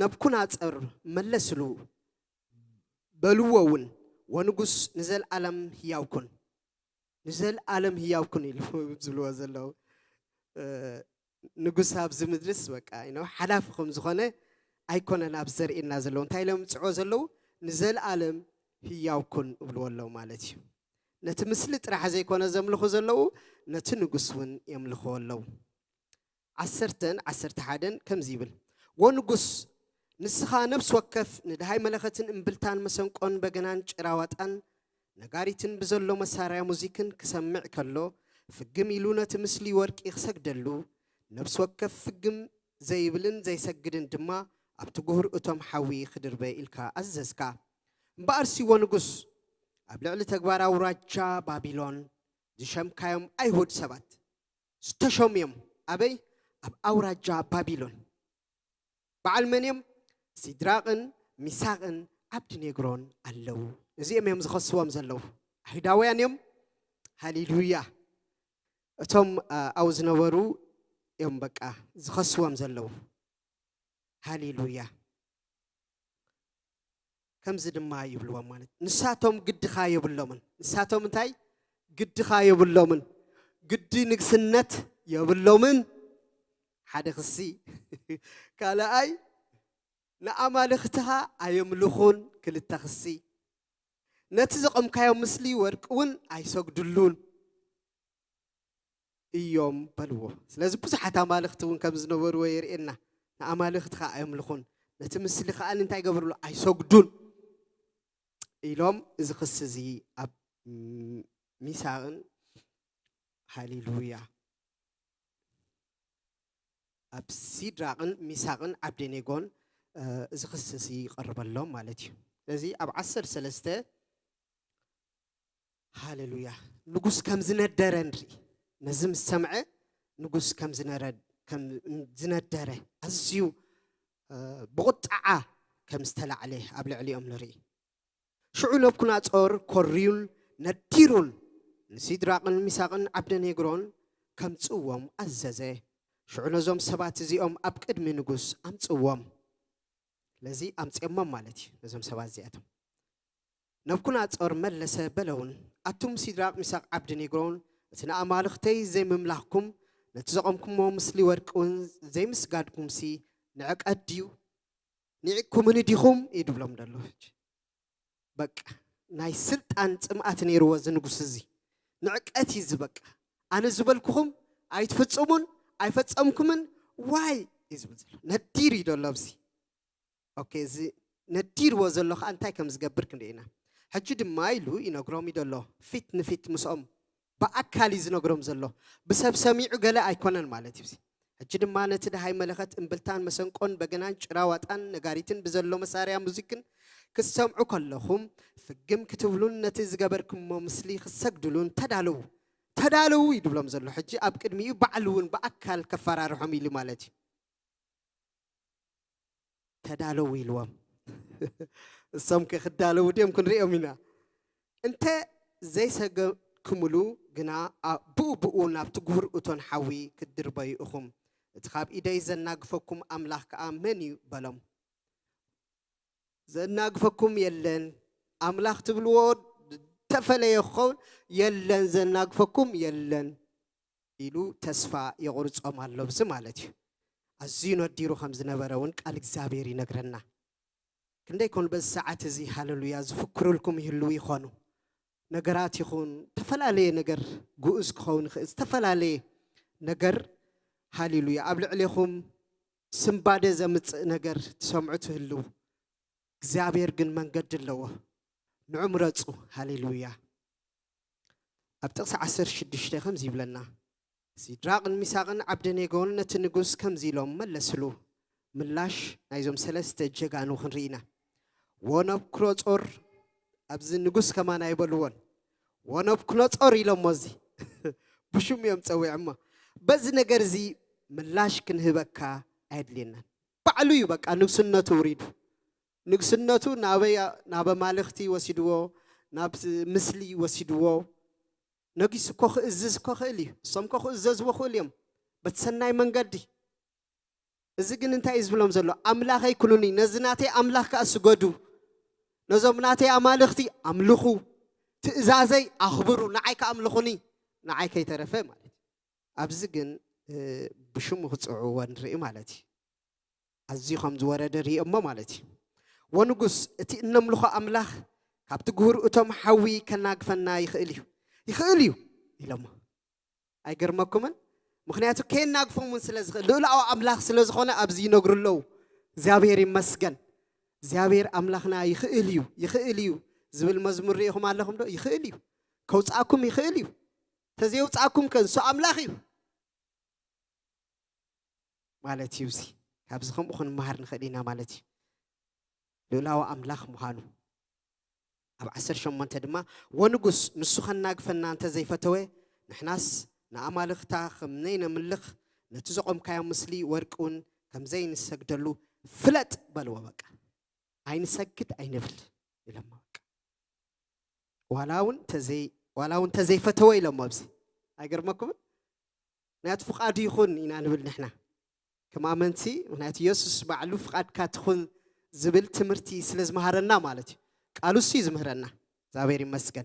ነብኩናፀር መለስሉ በልዎውን ወንጉስ ንዘለዓለም ሕያውኩን ንዘለዓለም ሕያውኩን ኢሉ ዝብልዎ ዘለው ንጉስ ኣብ ዝምድርስ በቃ ሓላፍኩም ዝኾነ ኣይኮነን ኣብ ዘርእየና ዘለው እንታይ ኢሎም ፅዖ ዘለው ንዘለዓለም ሕያውኩን ብልዎለው ማለት እዩ ነቲ ምስሊ ጥራሕ ዘይኮነ ዘምልኹ ዘለው ነቲ ንጉስ እውን የምልኽዎ ኣለው 11 ከምዚ ይብል ወንጉስ ንስኻ ነብስ ወከፍ ንድሃይ መለኸትን እምብልታን መሰንቆን በገናን ጭራዋጣን ነጋሪትን ብዘሎ መሳርያ ሙዚክን ክሰምዕ ከሎ ፍግም ኢሉ ነቲ ምስሊ ወርቂ ክሰግደሉ ነብስ ወከፍ ፍግም ዘይብልን ዘይሰግድን ድማ ኣብቲ ጉህር እቶም ሓዊ ክድርበ ኢልካ ኣዘዝካ እምበኣርሲ ወንጉስ ኣብ ልዕሊ ተግባር ኣውራጃ ባቢሎን ዝሸምካዮም ኣይሁድ ሰባት ዝተሾምዮም ኣበይ ኣብ ኣውራጃ ባቢሎን በዓል መንዮም ሲድራቅን ሚሳቅን ዓብድኔግሮን ኣለው እዚኦም እዮም ዝኸስዎም ዘለው ኣይሁዳውያን እዮም ሃሌሉያ እቶም ኣው ዝነበሩ እዮም በቃ ዝኸስዎም ዘለው ሃሌሉያ ከምዚ ድማ ይብልዎም ማለት ንሳቶም ግድኻ የብሎምን ንሳቶም እንታይ ግድኻ የብሎምን ግዲ ንግስነት የብሎምን ሓደ ክሲ ካልኣይ ንኣማልኽትኻ ኣየምልኹን ክልተ ክሲ ነቲ ዘቐምካዮም ምስሊ ወርቂ እውን ኣይሰግድሉን እዮም በልዎ ስለዚ ብዙሓት ኣማልኽቲ እውን ከም ዝነበርዎ የርእየና ንኣማልኽትኻ ኣየምልኹን ነቲ ምስሊ ከዓ እንታይ ገብርሉ ኣይሰግዱን ኢሎም እዚ ክሲ እዚ ኣብ ሚሳቅን ሃሌሉያ ኣብ ሲድራቅን ሚሳቅን ዓብደኔጎን እዚ ክሲ እዚ ይቀርበሎም ማለት እዩ ስለዚ ኣብ 13 ሃሌሉያ ንጉስ ከም ዝነደረ ንርኢ ነዚ ምስ ሰምዐ ንጉስ ከም ዝነደረ ኣዝዩ ብቁጣዓ ከም ዝተላዕለ ኣብ ልዕሊኦም ንርኢ ሽዑ ነብኩናፆር ኮርዩን ነዲሩን ንሲድራቅን ሚሳቅን ዓብደኔግሮን ከምፅዎም ኣዘዘ ሽዑ ነዞም ሰባት እዚኦም ኣብ ቅድሚ ንጉስ ኣምፅዎም ለዚ ኣምፅዮሞም ማለት እዩ ነዞም ሰባት እዚኣቶም ነብኩናፆር መለሰ በለውን ኣቱም ሲድራቅ ሚሳቅ ዓብደኔግሮን እቲ ንኣማልኽተይ ዘይምምላኽኩም ነቲ ዘቐምኩሞ ምስሊ ወርቂውን ዘይምስጋድኩምሲ ንዕቀት ድዩ ንዕኩምን ዲኹም ይድብሎም ደሎ በቃ ናይ ስልጣን ፅምኣት ነይርዎ ዝንጉስ እዚ ንዕቀት እዩ ዝበቃ ኣነ ዝበልኩኹም ኣይትፍፅሙን ኣይፈፀምኩምን ዋይ ይዝብል ዘሎ ነዲር እዩ ደሎ ኣብዚ ኦኬ እዚ ነዲርዎ ዘሎ ከዓ እንታይ ከም ዝገብር ክንደኢና ሕጂ ድማ ኢሉ ይነግሮም እዩ ደሎ ፊት ንፊት ምስኦም በኣካል ዝነግሮም ዘሎ ብሰብ ሰሚዑ ገለ ኣይኮነን ማለት እዩ ሕጂ ድማ ነቲ ድሃይ መለኸት እምብልታን መሰንቆን በገናን ጭራዋጣን ነጋሪትን ብዘሎ መሳርያ ሙዚክን ክሰምዑ ከለኹም ፍግም ክትብሉን ነቲ ዝገበርክሞ ምስሊ ክሰግድሉን ተዳለው ይድብሎም ዘሎ ሕጂ ኣብ ቅድሚኡ በዓል እውን በኣካል ከፈራርሖም ኢሉ ማለት እዩ ተዳለው ኢልዎም እሶም ክዳለው ድዮም ክንሪኦም ኢና እንተ ዘይሰገክሙሉ ግና ብኡ ናብቲ ጉህር እቶን ሓዊ ክድርበዩ ኢኹም እቲ ካብ ኢደይ ዘናግፈኩም ኣምላኽ ከዓ መን እዩ በሎም ዘናግፈኩም የለን ኣምላኽ ትብልዎ ተፈለየ ክኸውን የለን ዘናግፈኩም የለን ኢሉ ተስፋ የቁርፆም ኣሎ ብዚ ማለት እዩ ኣዝዩ ነዲሩ ከም ዝነበረ እውን ቃል እግዚኣብሔር ይነግረና ክንደይ ኮን በዚ ሰዓት እዚ ሃሌሉያ ዝፍክሩልኩም ይህልው ይኾኑ ነገራት ይኹን ተፈላለየ ነገር ጉኡዝ ክኸውን ይኽእል ተፈላለየ ነገር ሃሌሉያ ኣብ ልዕሊኹም ስምባደ ዘምፅእ ነገር ትሰምዑ ትህልው እግዚአብሔር ግን መንገድ ኣለዎ ንዑ ምረፁ ሃሌሉያ ኣብ ጥቕሲ 16 ከምዚ ይብለና ሲድራቅን ሚሳቅን ዓብደኔጎን ነቲ ንጉስ ከምዚ ኢሎም መለስሉ ምላሽ ናይዞም ሰለስተ ጀጋኑ ክንርኢና ወነብኩናፆር ኣብዚ ንጉስ ከማና ይበልዎን ወነብኩናፆር ኢሎም እዚ ብሹም እዮም ፀዊዖሞ በዚ ነገር እዚ ملاش كنهبك أيدلنا بعلو يبقى نقصنته وريدو نقصنته نابا مالختي وسيدوه ناب مثلي وسيدوه نقيس كوخ إزز كوخ إلي صم كوخ إزز وخوليم بتسناي من قدي إذا كن أنت إزبلهم زلوا أملاك يكونوني نزناتي أملاك أسجدوا نزمناتي أمالختي أملخو تزازي أخبروا نعيك أملخوني نعيك يترفع مالتي أبزجن بشو مخصوعون رئي مالتي أزي خمس ورد رئي أما مالتي ونقص تي نملخ أملاك كابت جور أتم حوي كناق فنا يخيليو إلما أيقر مكمن مخنياتو كين ناقفون من سلز لولا أو أملاك سلز خنا أبزي نقر له زابير مسجن زابير أملاكنا يخيليو زبل مزمور ريهم علىهم ده يخيليو كوت أكم يخيليو تزيوت أكم كن سو أملاكيو مالتي يوزي كابزخم أخن مهرن خلينا مالتي لولا أو أملاك مهانو أب عسر شو من تدما ونقص نسخن ناقفنا أنت زي فتوى نحناس نعمل اختاخ منين ملخ نتزقم كيا مسلي وركون كم زين السجدلو فلت بلوا بقى عين سكت عين فل لما بقى ولاون تزي فتوى لما بزي أجرمكم ناتفق عادي يخون إن أنا بل نحنا كما منتي ونات يسوس معلوف قد كاتخون زبل تمرتي سلز مهرنا مالتي قالوا سيز مهرنا زابيري مسكن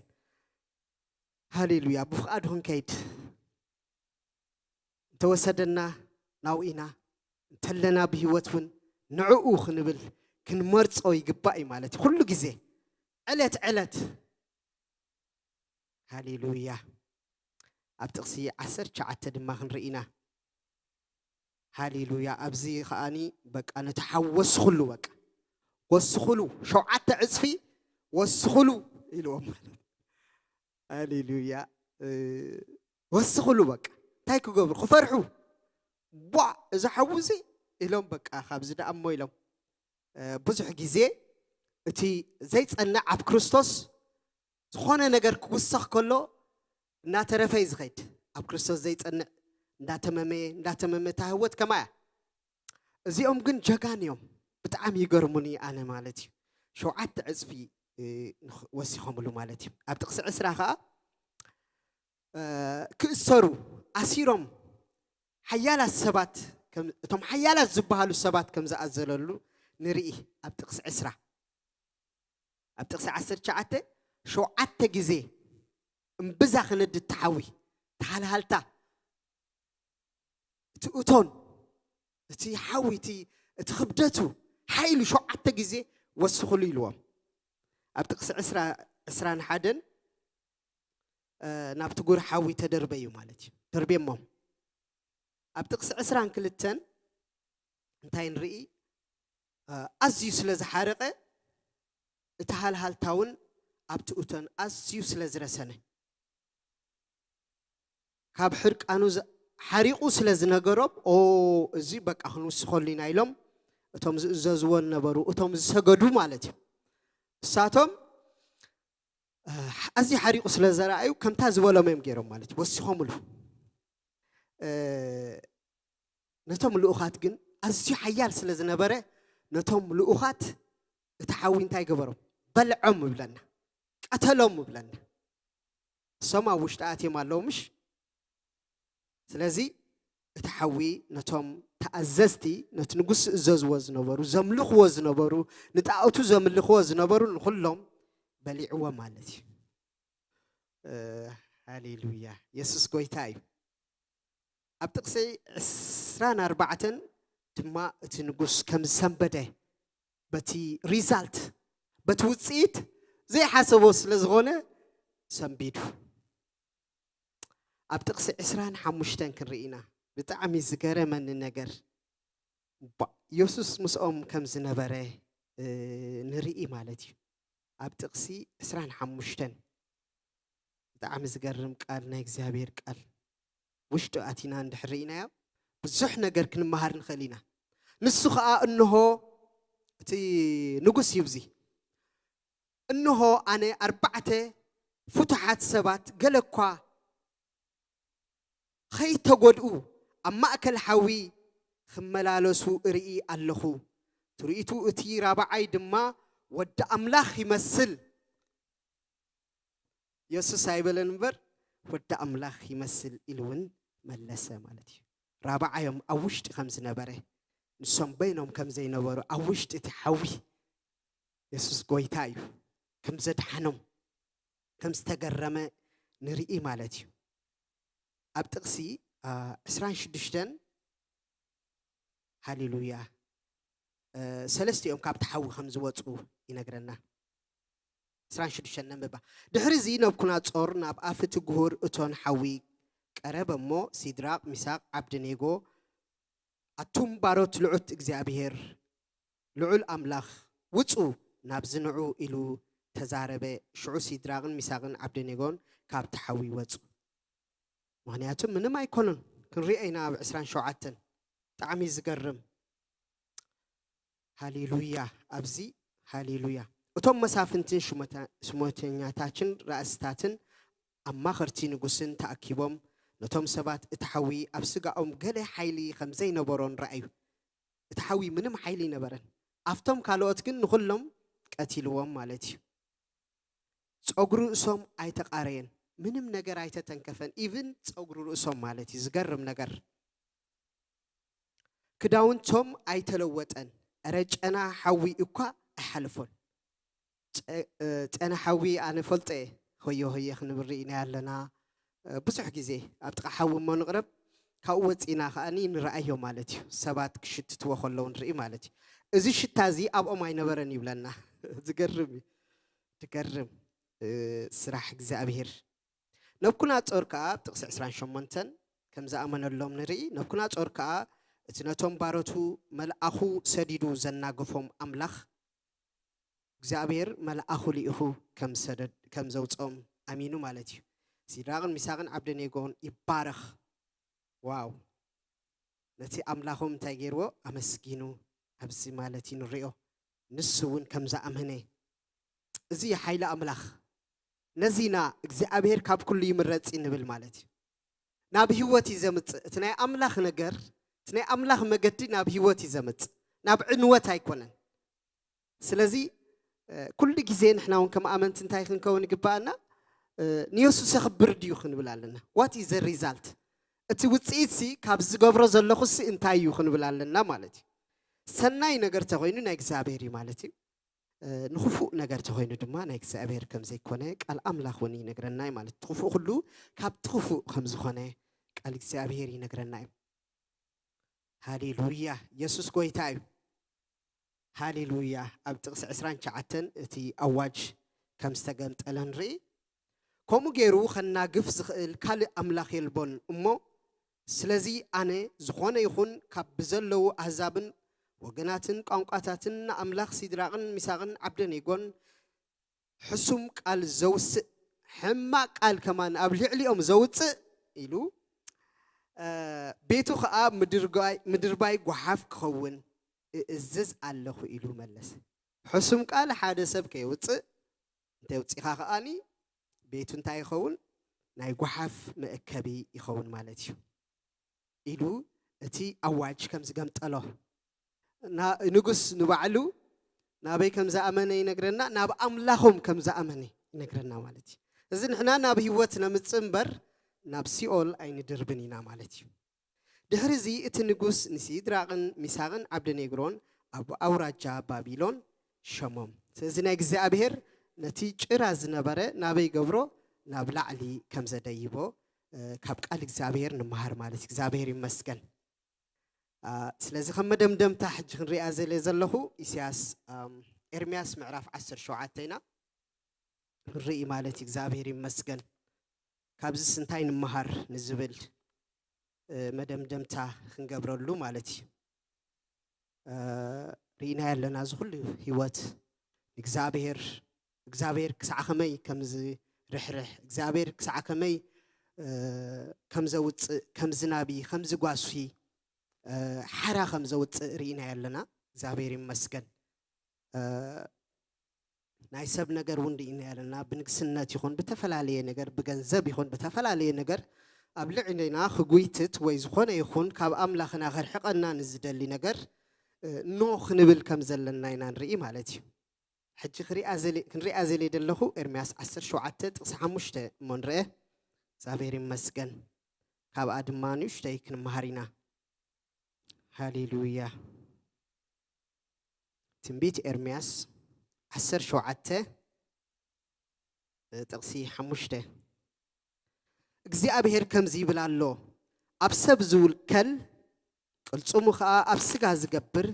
هاليلويا بفق عادهم كيد توسدنا ناوئنا تلنا بهوتون نعوخ نبل كن مرص أو يقبائي مالتي كل جزء علت هاليلويا أبتقسي عسر شعت دماغن رئينا هاليلويا أبزي خاني بك أنا تحوس خلو بك وسخلو شعت عزفي وسخلو إلوم هاليلويا وسخلو بك تايكو قبل خفرحو بوا إذا حوزي إلهم بك أخابز دا أمو إلهم بزح جزء تي زيت أنا عب كريستوس خوانا نجار كوسخ كله ناترفي زغيد عب كريستوس زيت أنا ناتممي تهوت كما زي جن جاكان يوم بتعم يقرموني أنا مالتي شو عد عزفي وسيخهم له مالتي أبتقص عسراها كسروا أسيرهم حيالا السبات كم تم حيالا الزبهالو السبات كم زأزللو نريه أبتقص عسرة أبتقص عسر شعته شو عت جزء مبزخ ند التحوي تعال هالتا تقطن تي حوي تي تخبدته حيلو شو عت جزء وسخلي لهم أبتقص عسران حدن نابتقول حوي تدربيو مالتي تربية مم أبتقص عسران كلتن انتين رئي أزيو سلز حارقة اتهال تاون أبتقوتن أزيو سلز رسنة كاب حرق أنو حريقو سلز نقرب أو زي بك أخنو سخولين عيلم اتهم زازوان نبرو اتهم سقدو مالتي ساتهم أزي حريقو سلز رأيو كم تاز ولا ميم جيرو مالتي بس خاملو نتهم لؤخات جن أزي حيال سلز نبره نتهم لؤخات تحاوين تاي جبرو بلعم بلنا قتلهم بلنا سما وشتاتي مالو مش سلازي تحوي نتهم تأززتي نتنقص زز وزنبرو زملخ وزنبرو نتأوتو زملخ وزنبرو نخلهم بلعوا مالتي هاليلويا يسوس قويتاي أبتقسي 24 تما تنقص كم سنبده بتي ريزالت بتوصيت زي حسبوس لزغونه سنبيدو أبتقسي 25 كرئينا بتعمي زجرة من النجر يسوس مسؤوم كم زنبره نرئي مالتي أبتقسي 25 بتعمي زجرم قال نايك زابير قال وشتو أتينا عند حرينا بزح نجر كن مهارن خلينا نسخة إنه تي نقص يبزي إنه أنا 4 فتحات سبات قالكوا خي تقولوا أما أكل حوي خملالسو رئي اللخو تريتو أتي رابعي دما ود أملاخ يمثل يسوع سايبلن بر ود أملاخ يمثل إلون ملسة مالتي رابعي يوم أوشت خمس نبره نسم بينهم كم زي نبره أوشت تحوي يسوع قويتايو كم زد حنم كم استقرم نرئي مالتي أبتقسي إسرائيل شدشتن هاليلويا سلستي يوم كابت حوي خمس واتو ينقرنا إسرائيل شدشتن نمبا دهرزي نبكنا تصور ناب آفت جهور أتون حوي قرب مو سيدراق مساق عبدنيغو أتوم باروت لعت إجزابير لعل أملاخ وتو نابزنعو إلو تزاربه شعو سيدراغن مساقن عبدنيغون كابت حوي وتو مهنياتهم من ما يكونن كن رأينا بعسران شوعتن تعمي زقرم هاليلويا أبزي هاليلويا وتم مسافنتين شموتينياتاتن رأستاتن أما خرتين قسن تأكيبهم نتم سبات اتحوي أبسقاهم قلي حيلي خمزين برون رأيو اتحوي منم حيلي نبرن أفتم كالواتكن نخلهم قتلوهم مالتي سأقروا اسم آيتك آرين منم نجار آيته تنكفن even سأقروا اسم مالتي زقرم نجار كداون توم آيته لوتن أرج أنا حوي إقا أحلفون أنا حوي أنا فلت هي خنبرينا لنا بصح جزء أبتقى حوي ما نقرب كأوت إنا خاني نرأيه مالتي سبات كشت توخلون رأي مالتي إذا شتازي أبو ما ينبرني بلنا تكرم سراح جزابير نبكنا توركا بتقص عسران شمنتن كم زأمن اللهم نري نبكنا توركا تناتهم باروتو ملأخو سديدو زناقفهم أملاخ جزابير ملأخو لإخو كم زوجهم أمينو مالتي سيراغن مساغن عبدنيغون يبارخ واو نتي أملاخهم تاجروا أمسكينو أبسي مالتي نريو نسون كم زأمنه زي حيلة أملاخ نزينا እግዚአብሔር ካብ ኩሉ ይምረጽ እንብል ማለት ናብ ህይወት ይዘምጽ እትናይ አምላኽ ነገር እትናይ አምላኽ መገዲ ናብ ህይወት ይዘምጽ ናብ ዕንወት ኣይኮነን ስለዚ ኩሉ ግዜ ንሕናውን ከም አመንት እንታይ ክንከውን ይግባአና ንየሱስ ክብር ድዩ ክንብል ኣለና what is the result እቲ ውጽኢት ሲ ካብ ዝገብሮ ዘለኹስ እንታይ እዩ ክንብል ኣለና ማለት ሰናይ ነገር ተኮይኑ ናይ እግዚአብሔር ማለት نخفو نجار تهين دما نيك سأبير كم زي كونه قال أملاخ وني نجرناي مالت تخفو كله كاب تخفو خمس خونه قال سأبير ينجرناي هاليلويا يسوع كوي تاي هاليلويا أبتغس عسران شعتن تي أواج كم استجمت ألنري كم جيرو خنا قفز الكل أملاخ البون أمه سلزي أنا زخونه يخون كاب بزلو عذابن وجناتن قانقاتاتن أملاخ سيدراغن مساغن عبدنيغون حسوم قال زوس حما قال كمان أبلعلي زوس إلو بيتو خا مدرباي قحاف كون إزز الله إلو ملس حسوم قال حادثة بكيوت انت وتسي خاخاني بيتو انتاي خون ناي قحاف مأكبي يخون مالتيو إلو اتي أواج كم زقمت الله نقص نبعلو نابي كم زأمني ينقرنا ناب أملاهم كم زأمني ينقرنا مالتي إذن إحنا ناب هوتنا متصنبر ناب سيول أين دربنينا مالتي دهرزي اتنقص نسيد راغن مساغن عبد نيجرون أبو أوراجا بابيلون شمم إذن إجزابير نتيج راز نبره نابي قبرو ناب لعلي كم زدايبو كابك إجزابير نمهر مالتي إجزابير مسكن سلازي خمدم دم تحت خنري أزلي زلهو إسياس إرمياس معرف 10 شوعتينا الرئي مالتي إجزابير مسكن كابز سنتين مهر نزبل مدم دم تا خنقبر اللو مالتي رينا لنا زخل هيوات إجزابير كسع خمي كمز رح إجزابير كسع خمي كمزوت كمزنابي خمز قاسي حرا خمزوت رينا لنا زابير مسكن نايسب نجار وندي إني لنا بنقسنا تيخون بتفعل عليه نجار بجنزب يخون بتفعل عليه نجار ኣብ ልዕልና ክጉይትት ወይ ዝኾነ ይኹን ካብ ኣምላኽና ክርሕቐና ንዝደሊ ነገር ኖ ክንብል ከም ዘለና ኢና ንርኢ ማለት እዩ ሕጂ ክንሪኣ ዘልየ ዘለኹ ኤርምያስ 17 ጥቕሲ 5 እሞ ንርአ እግዚአብሔር ይመስገን ካብኣ ድማ ንኡሽተይ ክንመሃር ኢና ሃሌሉያ ትንቢት ኤርምያስ 17 ጥቕሲ 5 እግዚአብሔር ከምዚ ይብል ኣሎ ኣብ ሰብ ዝውከል ቅልጹሙ ከዓ ኣብ ስጋ ዝገብር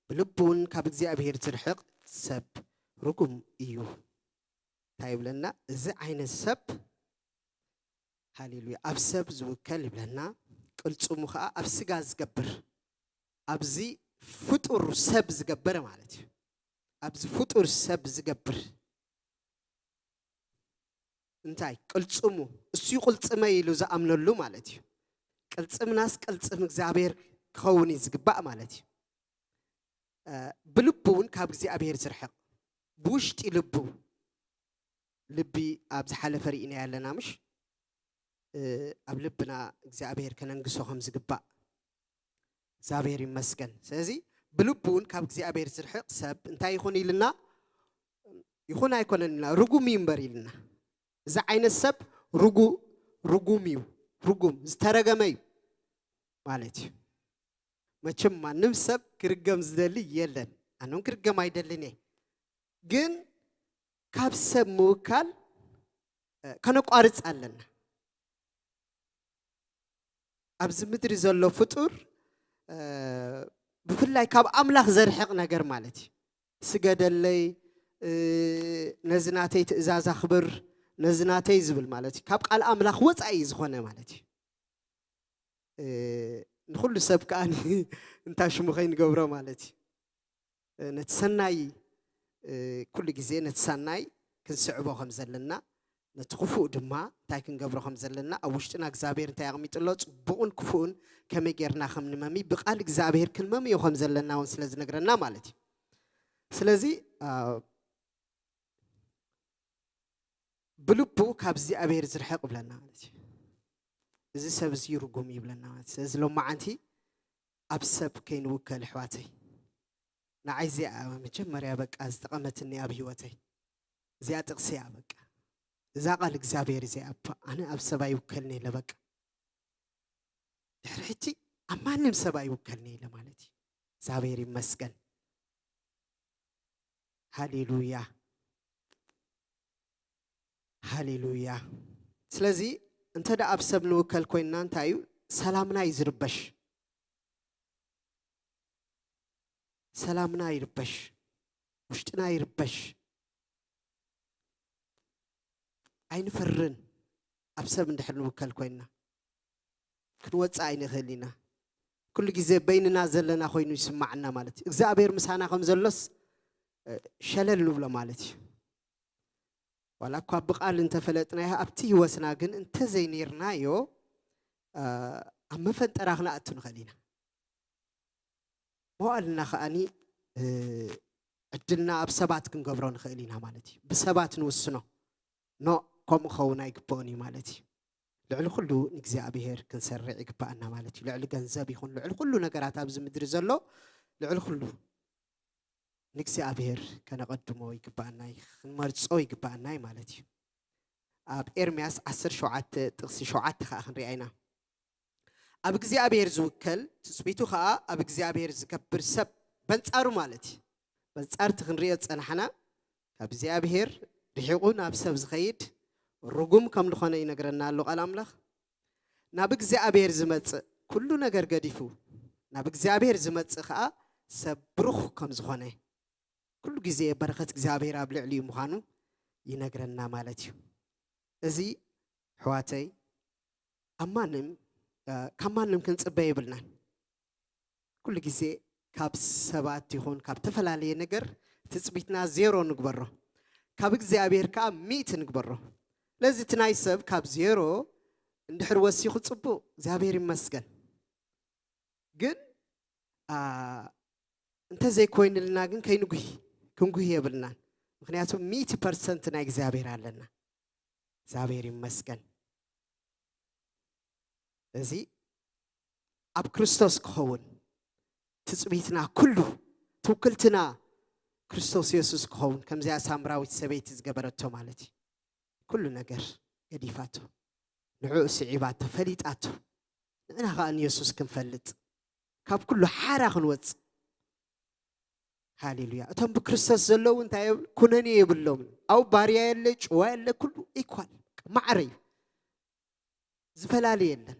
ብልቡን ካብ እግዚአብሔር ዝርሕቕ ሰብ ርጉም እዩ እንታይ ይብለና እዚ ዓይነት ሰብ ሃሌሉያ ኣብ ሰብ ዝውከል ይብለና ቅልጹሙ ከዓ ኣብ ስጋ ዝገብር ኣብዚ ፍጡር ሰብ ዝገብር ማለት እዩ ኣብዚ ፍጡር ሰብ ዝገብር እንታይ ቅልጽሙ እሱ ይቅልጽመ ኢሉ ዝኣምነሉ ማለት እዩ ቅልጽምናስ ቅልጽም እግዚአብሔር ክኸውን ዝግባእ ማለት እዩ ብልቡን ካብ እግዚአብሔር ዝርሕቕ ብውሽጢ ልቡ ልቢ ኣብ ዝሓለፈ ርኢና ያለና ምሽ ኣብ ልብና እግዚአብሔር ከነንግሶ ከም ዝግባእ እግዚአብሔር ይመስገን ስለዚ ብልቡን ካብ እግዚአብሔር ዝርሕቕ ሰብ እንታይ ይኹን ኢልና ይኹን ኣይኮነንና ርጉም ይንበር ኢልና እዚ ዓይነት ሰብ ርጉም እዩ ርጉም ዝተረገመ እዩ ማለት እዩ መቸም ማንም ሰብ ክርገም ዝደሊ የለን ኣነም ክርገም ኣይደልን እየ ግን ካብ ሰብ ምውካል ከነቋርፅ ኣለና ኣብዚ ምድሪ ዘሎ ፍጡር ብፍላይ ካብ ኣምላኽ ዘርሕቕ ነገር ማለት እዩ ስገደለይ ነዝናተይ ትእዛዝ ኣኽብር ነዝናተይ ዝብል ማለት እዩ ካብ ቃል ኣምላኽ ወፃኢ ዝኾነ ማለት እዩ ንኩሉ ሰብ ከኣኒ እንታይ ሽሙ ከይንገብሮ ማለት እዩ ነቲ ሰናይ ኩሉ ግዜ ነቲ ሰናይ ክንስዕቦ ከም ዘለና ነቲ ክፉእ ድማ እንታይ ክንገብሮ ከም ዘለና ኣብ ውሽጥና እግዚአብሔር እንታይ ኣቕሚጥሎ ጽቡቕን ክፉእን ከመይ ጌርና ከም ንመሚ ብቃል እግዚአብሔር ክንመምዮ ከም ዘለና እውን ስለ ዝነግረና ማለት እዩ ስለዚ ብልቡ ካብ እግዚአብሔር ዝርሕቕ ብለና ማለት እዩ እዚ ሰብ እዚ ርጉም ይብለና ማለት ስለዚ ሎማዓንቲ ኣብ ሰብ ከይንውከል ኣሕዋተይ ንዓይ እዚኣ መጀመርያ በቃ ዝጠቐመትኒ ኣብ ሂወተይ እዚኣ ጥቕሲ እያ በቃ እዛ ቃል እግዚአብሔር እዚኣ ኣነ ኣብ ሰብ ኣይውከልኒ ኢለ በቃ ድሕሪ ሕጂ ኣብ ማንም ሰብ ኣይውከልኒ ኢለ ማለት እዩ እግዚአብሔር ይመስገን ሃሌሉያ ሃሌሉያ ስለዚ እንተ ዳ ኣብ ሰብ ንውከል ኮይንና እንታይ እዩ ሰላምና ይዝርበሽ ሰላምና ይርበሽ ውሽጥና ይርበሽ ኣይንፈርን ኣብ ሰብ እንድሕር ንውከል ኮይንና ክንወፅእ ኣይንኽእል ኢና ኩሉ ግዜ በይንና ዘለና ኮይኑ ይስማዓና ማለት እዩ እግዚአብሔር ምሳና ከም ዘሎስ ሸለል ንብሎ ማለት እዩ ዋላ እኳ ብቃል እንተፈለጥናዮ ኣብቲ ህይወትና ግን እንተዘይነርናዮ ኣብ መፈንጠራ ክነኣቱ ንኽእል ኢና መዋእልና ከኣኒ ዕድልና ኣብ ሰባት ክንገብሮ ንኽእል ኢና ማለት እዩ ብሰባት ንውስኖ ኖ ከምኡ ክኸውን ኣይግብኦን እዩ ማለት እዩ ልዕሊ ኩሉ ንእግዚአብሔር ክንሰርዕ ይግባአና ማለት እዩ ልዕሊ ገንዘብ ይኹን ልዕሊ ኩሉ ነገራት ኣብዚ ምድሪ ዘሎ ልዕሊ ኩሉ ንእግዚአብሔር ከነቐድሞ ይግባአና ክንመርፆ ይግባአና ማለት እዩ ኣብ ኤርምያስ 17 ጥቕሲ 7 ከዓ ክንሪኣ ኢና ኣብ እግዚአብሔር ዝውከል ትፅቢቱ ከዓ ኣብ እግዚአብሔር ዝከብር ሰብ በንፃሩ ማለት እዩ በንፃርቲ ክንሪኦ ፀናሕና ካብ እግዚአብሔር ርሒቑ ናብ ሰብ ዝኸይድ ርጉም ከም ዝኾነ ይነግረና ኣሎ ቃል ኣምላኽ ናብ እግዚአብሔር ዝመፅእ ኩሉ ነገር ገዲፉ ናብ እግዚአብሔር ዝመፅእ ከዓ ሰብ ብሩኽ ከም ዝኾነ ኩሉ ግዜ በረኸት እግዚአብሔር ኣብ ልዕሊኡ ምዃኑ ይነግረና ማለት እዩ እዚ ሕዋተይ ካብ ማንም ክንፅበ የብልናን ኩሉ ግዜ ካብ ሰባት ይኹን ካብ ተፈላለየ ነገር ትፅቢትና ዜሮ ንግበሮ ካብ እግዚአብሔር ከዓ 100 ንግበሮ ለዚ እቲ ናይ ሰብ ካብ ዜሮ እንድሕር ወሲኹ ፅቡቕ እግዚአብሔር ይመስገን ግን እንተዘይኮይንልና ግን ክንጉህ የብልናን ምክንያቱም 100% ናይ እግዚአብሔር ኣለና እግዚአብሔር ይመስገን أزي أب كريستوس كهون تسبيتنا كله توكلتنا كريستوس يسوع كهون كم زي سامراوي سبيت زجبرته مالتي كل نجر يديفاته نعوس عبادته فريداته أنا غان يسوع كم فلت كاب كله حارة خنوت هاليلويا أتم بكريستوس زلوا وانت كونني يبلون أو باريا اللي جوا اللي كله إيكوال معري زفلالي اللي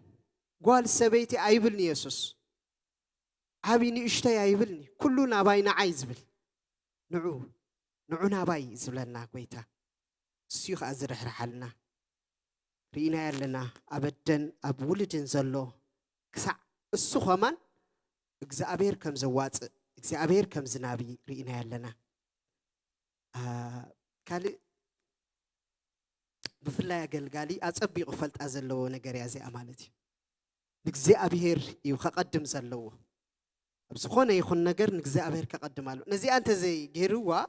قال سبيتي عيبلني يسوع عابيني اشتي عيبلني كلنا باينا عايز بل نعونا باي زبلنا كويتا سيخ أزرح رحلنا رينا لنا أبدن أبولدن زلو كسع السخمان إجزابير كم زوات إجزابير كم زنابي رينا لنا كالي بفلا قالي أتصبي قفلت أزلو نجري زي أمانتي إجزابير يخقدم زلو بسخونة يخون نجر إجزابير كقدم له نزي أنت زي جروا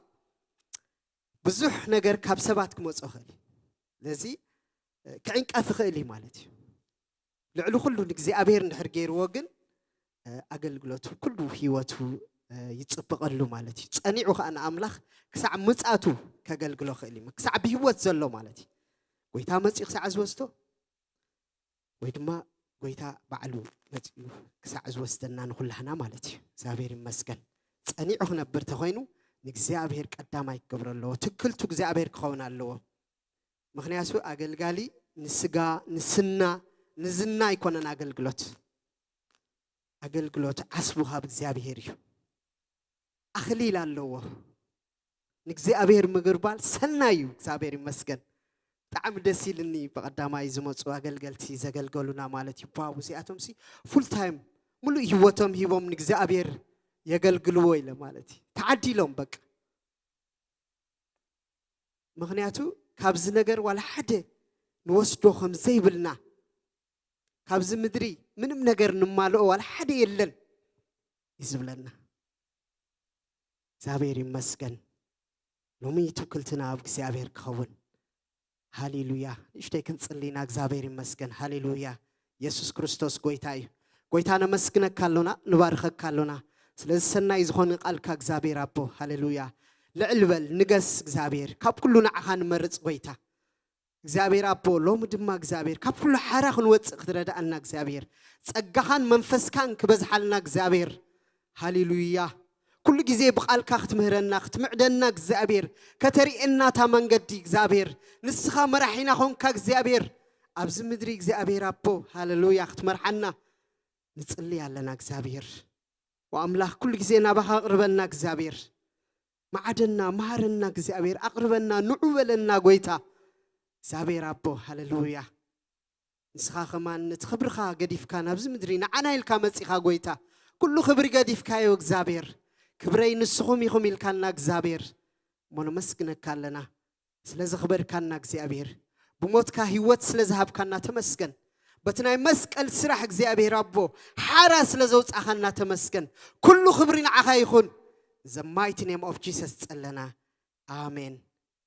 بزح نجر كابسبات كموت أخلي لذي كعنك أفخلي مالتي لعلو كله إجزابير نحر جير وجن أقل قلته كله هيوته يتصبق له مالتي أني عخ أنا أملاخ كسع متأتو كقل قلو خلي كسع بهوت زلوا مالتي ويتا متى كسع عزوستو ويدما ويتا بعلو متى كسع عزوستنا نقول لحنا مالتي زابير مسكن أني عخ نبرت خوينو نجزابير قدامي قبر الله تكلتو جزابير خونا الله مخنياسو أقل قالي نسجا نسنا نزنا يكوننا أقل قلوت عصبها بزابيريو أخليل الله نكزي أبير مغربال سنايو زابير مسكن تعم دسيلني بقدامي زموت وأقل قلتي زقل قولنا مالتي باو زي أتمسي فول تايم ملو هيوتهم هيوم نكزي أبير يقل قلوي لمالتي تعدي لهم بك مغنياتو كابز نجر ولا حد نوسدوهم زي بلنا كابز مدري منم نجر نمالو ولا حد يلن يزبلنا زابير مسكن نومي توكلتنا أبك زابير كون هاليلويا إشتى كنصلينا زابير مسكن هاليلويا يسوع كريستوس قويتانا مسكنا كالونا نبارخك كالونا سلسلنا يزخون قالك زابير أبو هاليلويا لعلبل نجس زابير كاب كلنا عخان مرز قويتا زابير أبو لوم دماغ زابير كاب كل حرخ نوت قدرة أنك زابير تأجخان منفس كان كبز حالناك زابير هاليلويا كل جزء بقال كخت مهرنا خت معدنا زابير كتري إننا تمن قدي زابير نسخة مرحينا خون كك زابير أبز مدري زابير أبو هاليلويا خت مرحنا نتصلي على زابير وأملاك كل جزء نبها قربنا زابير معدنا مهرنا زابير أقربنا نعولنا قويتا زابير أبو هاليلويا نسخة كمان نتخبرخا قديف كان أبز مدرينا أنا الكامل سخا قويتا كله خبر قديف كايو زابير كبري نسخوم يخوم الكانك زابير منو مسكنك كالنا سلز خبر كانك زابير بموت كهيوت سلز هاب كنا تمسكن بتناي مسكل سرحك زابير أبو حارس لزوج أخنا تمسكن كله خبرنا عخايخون the mighty name of Jesus تسألنا آمين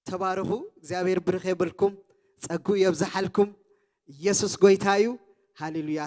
تبارهو زابير برخي بالكم تأكو يبزحلكم يسوس قويتايو هاليلويا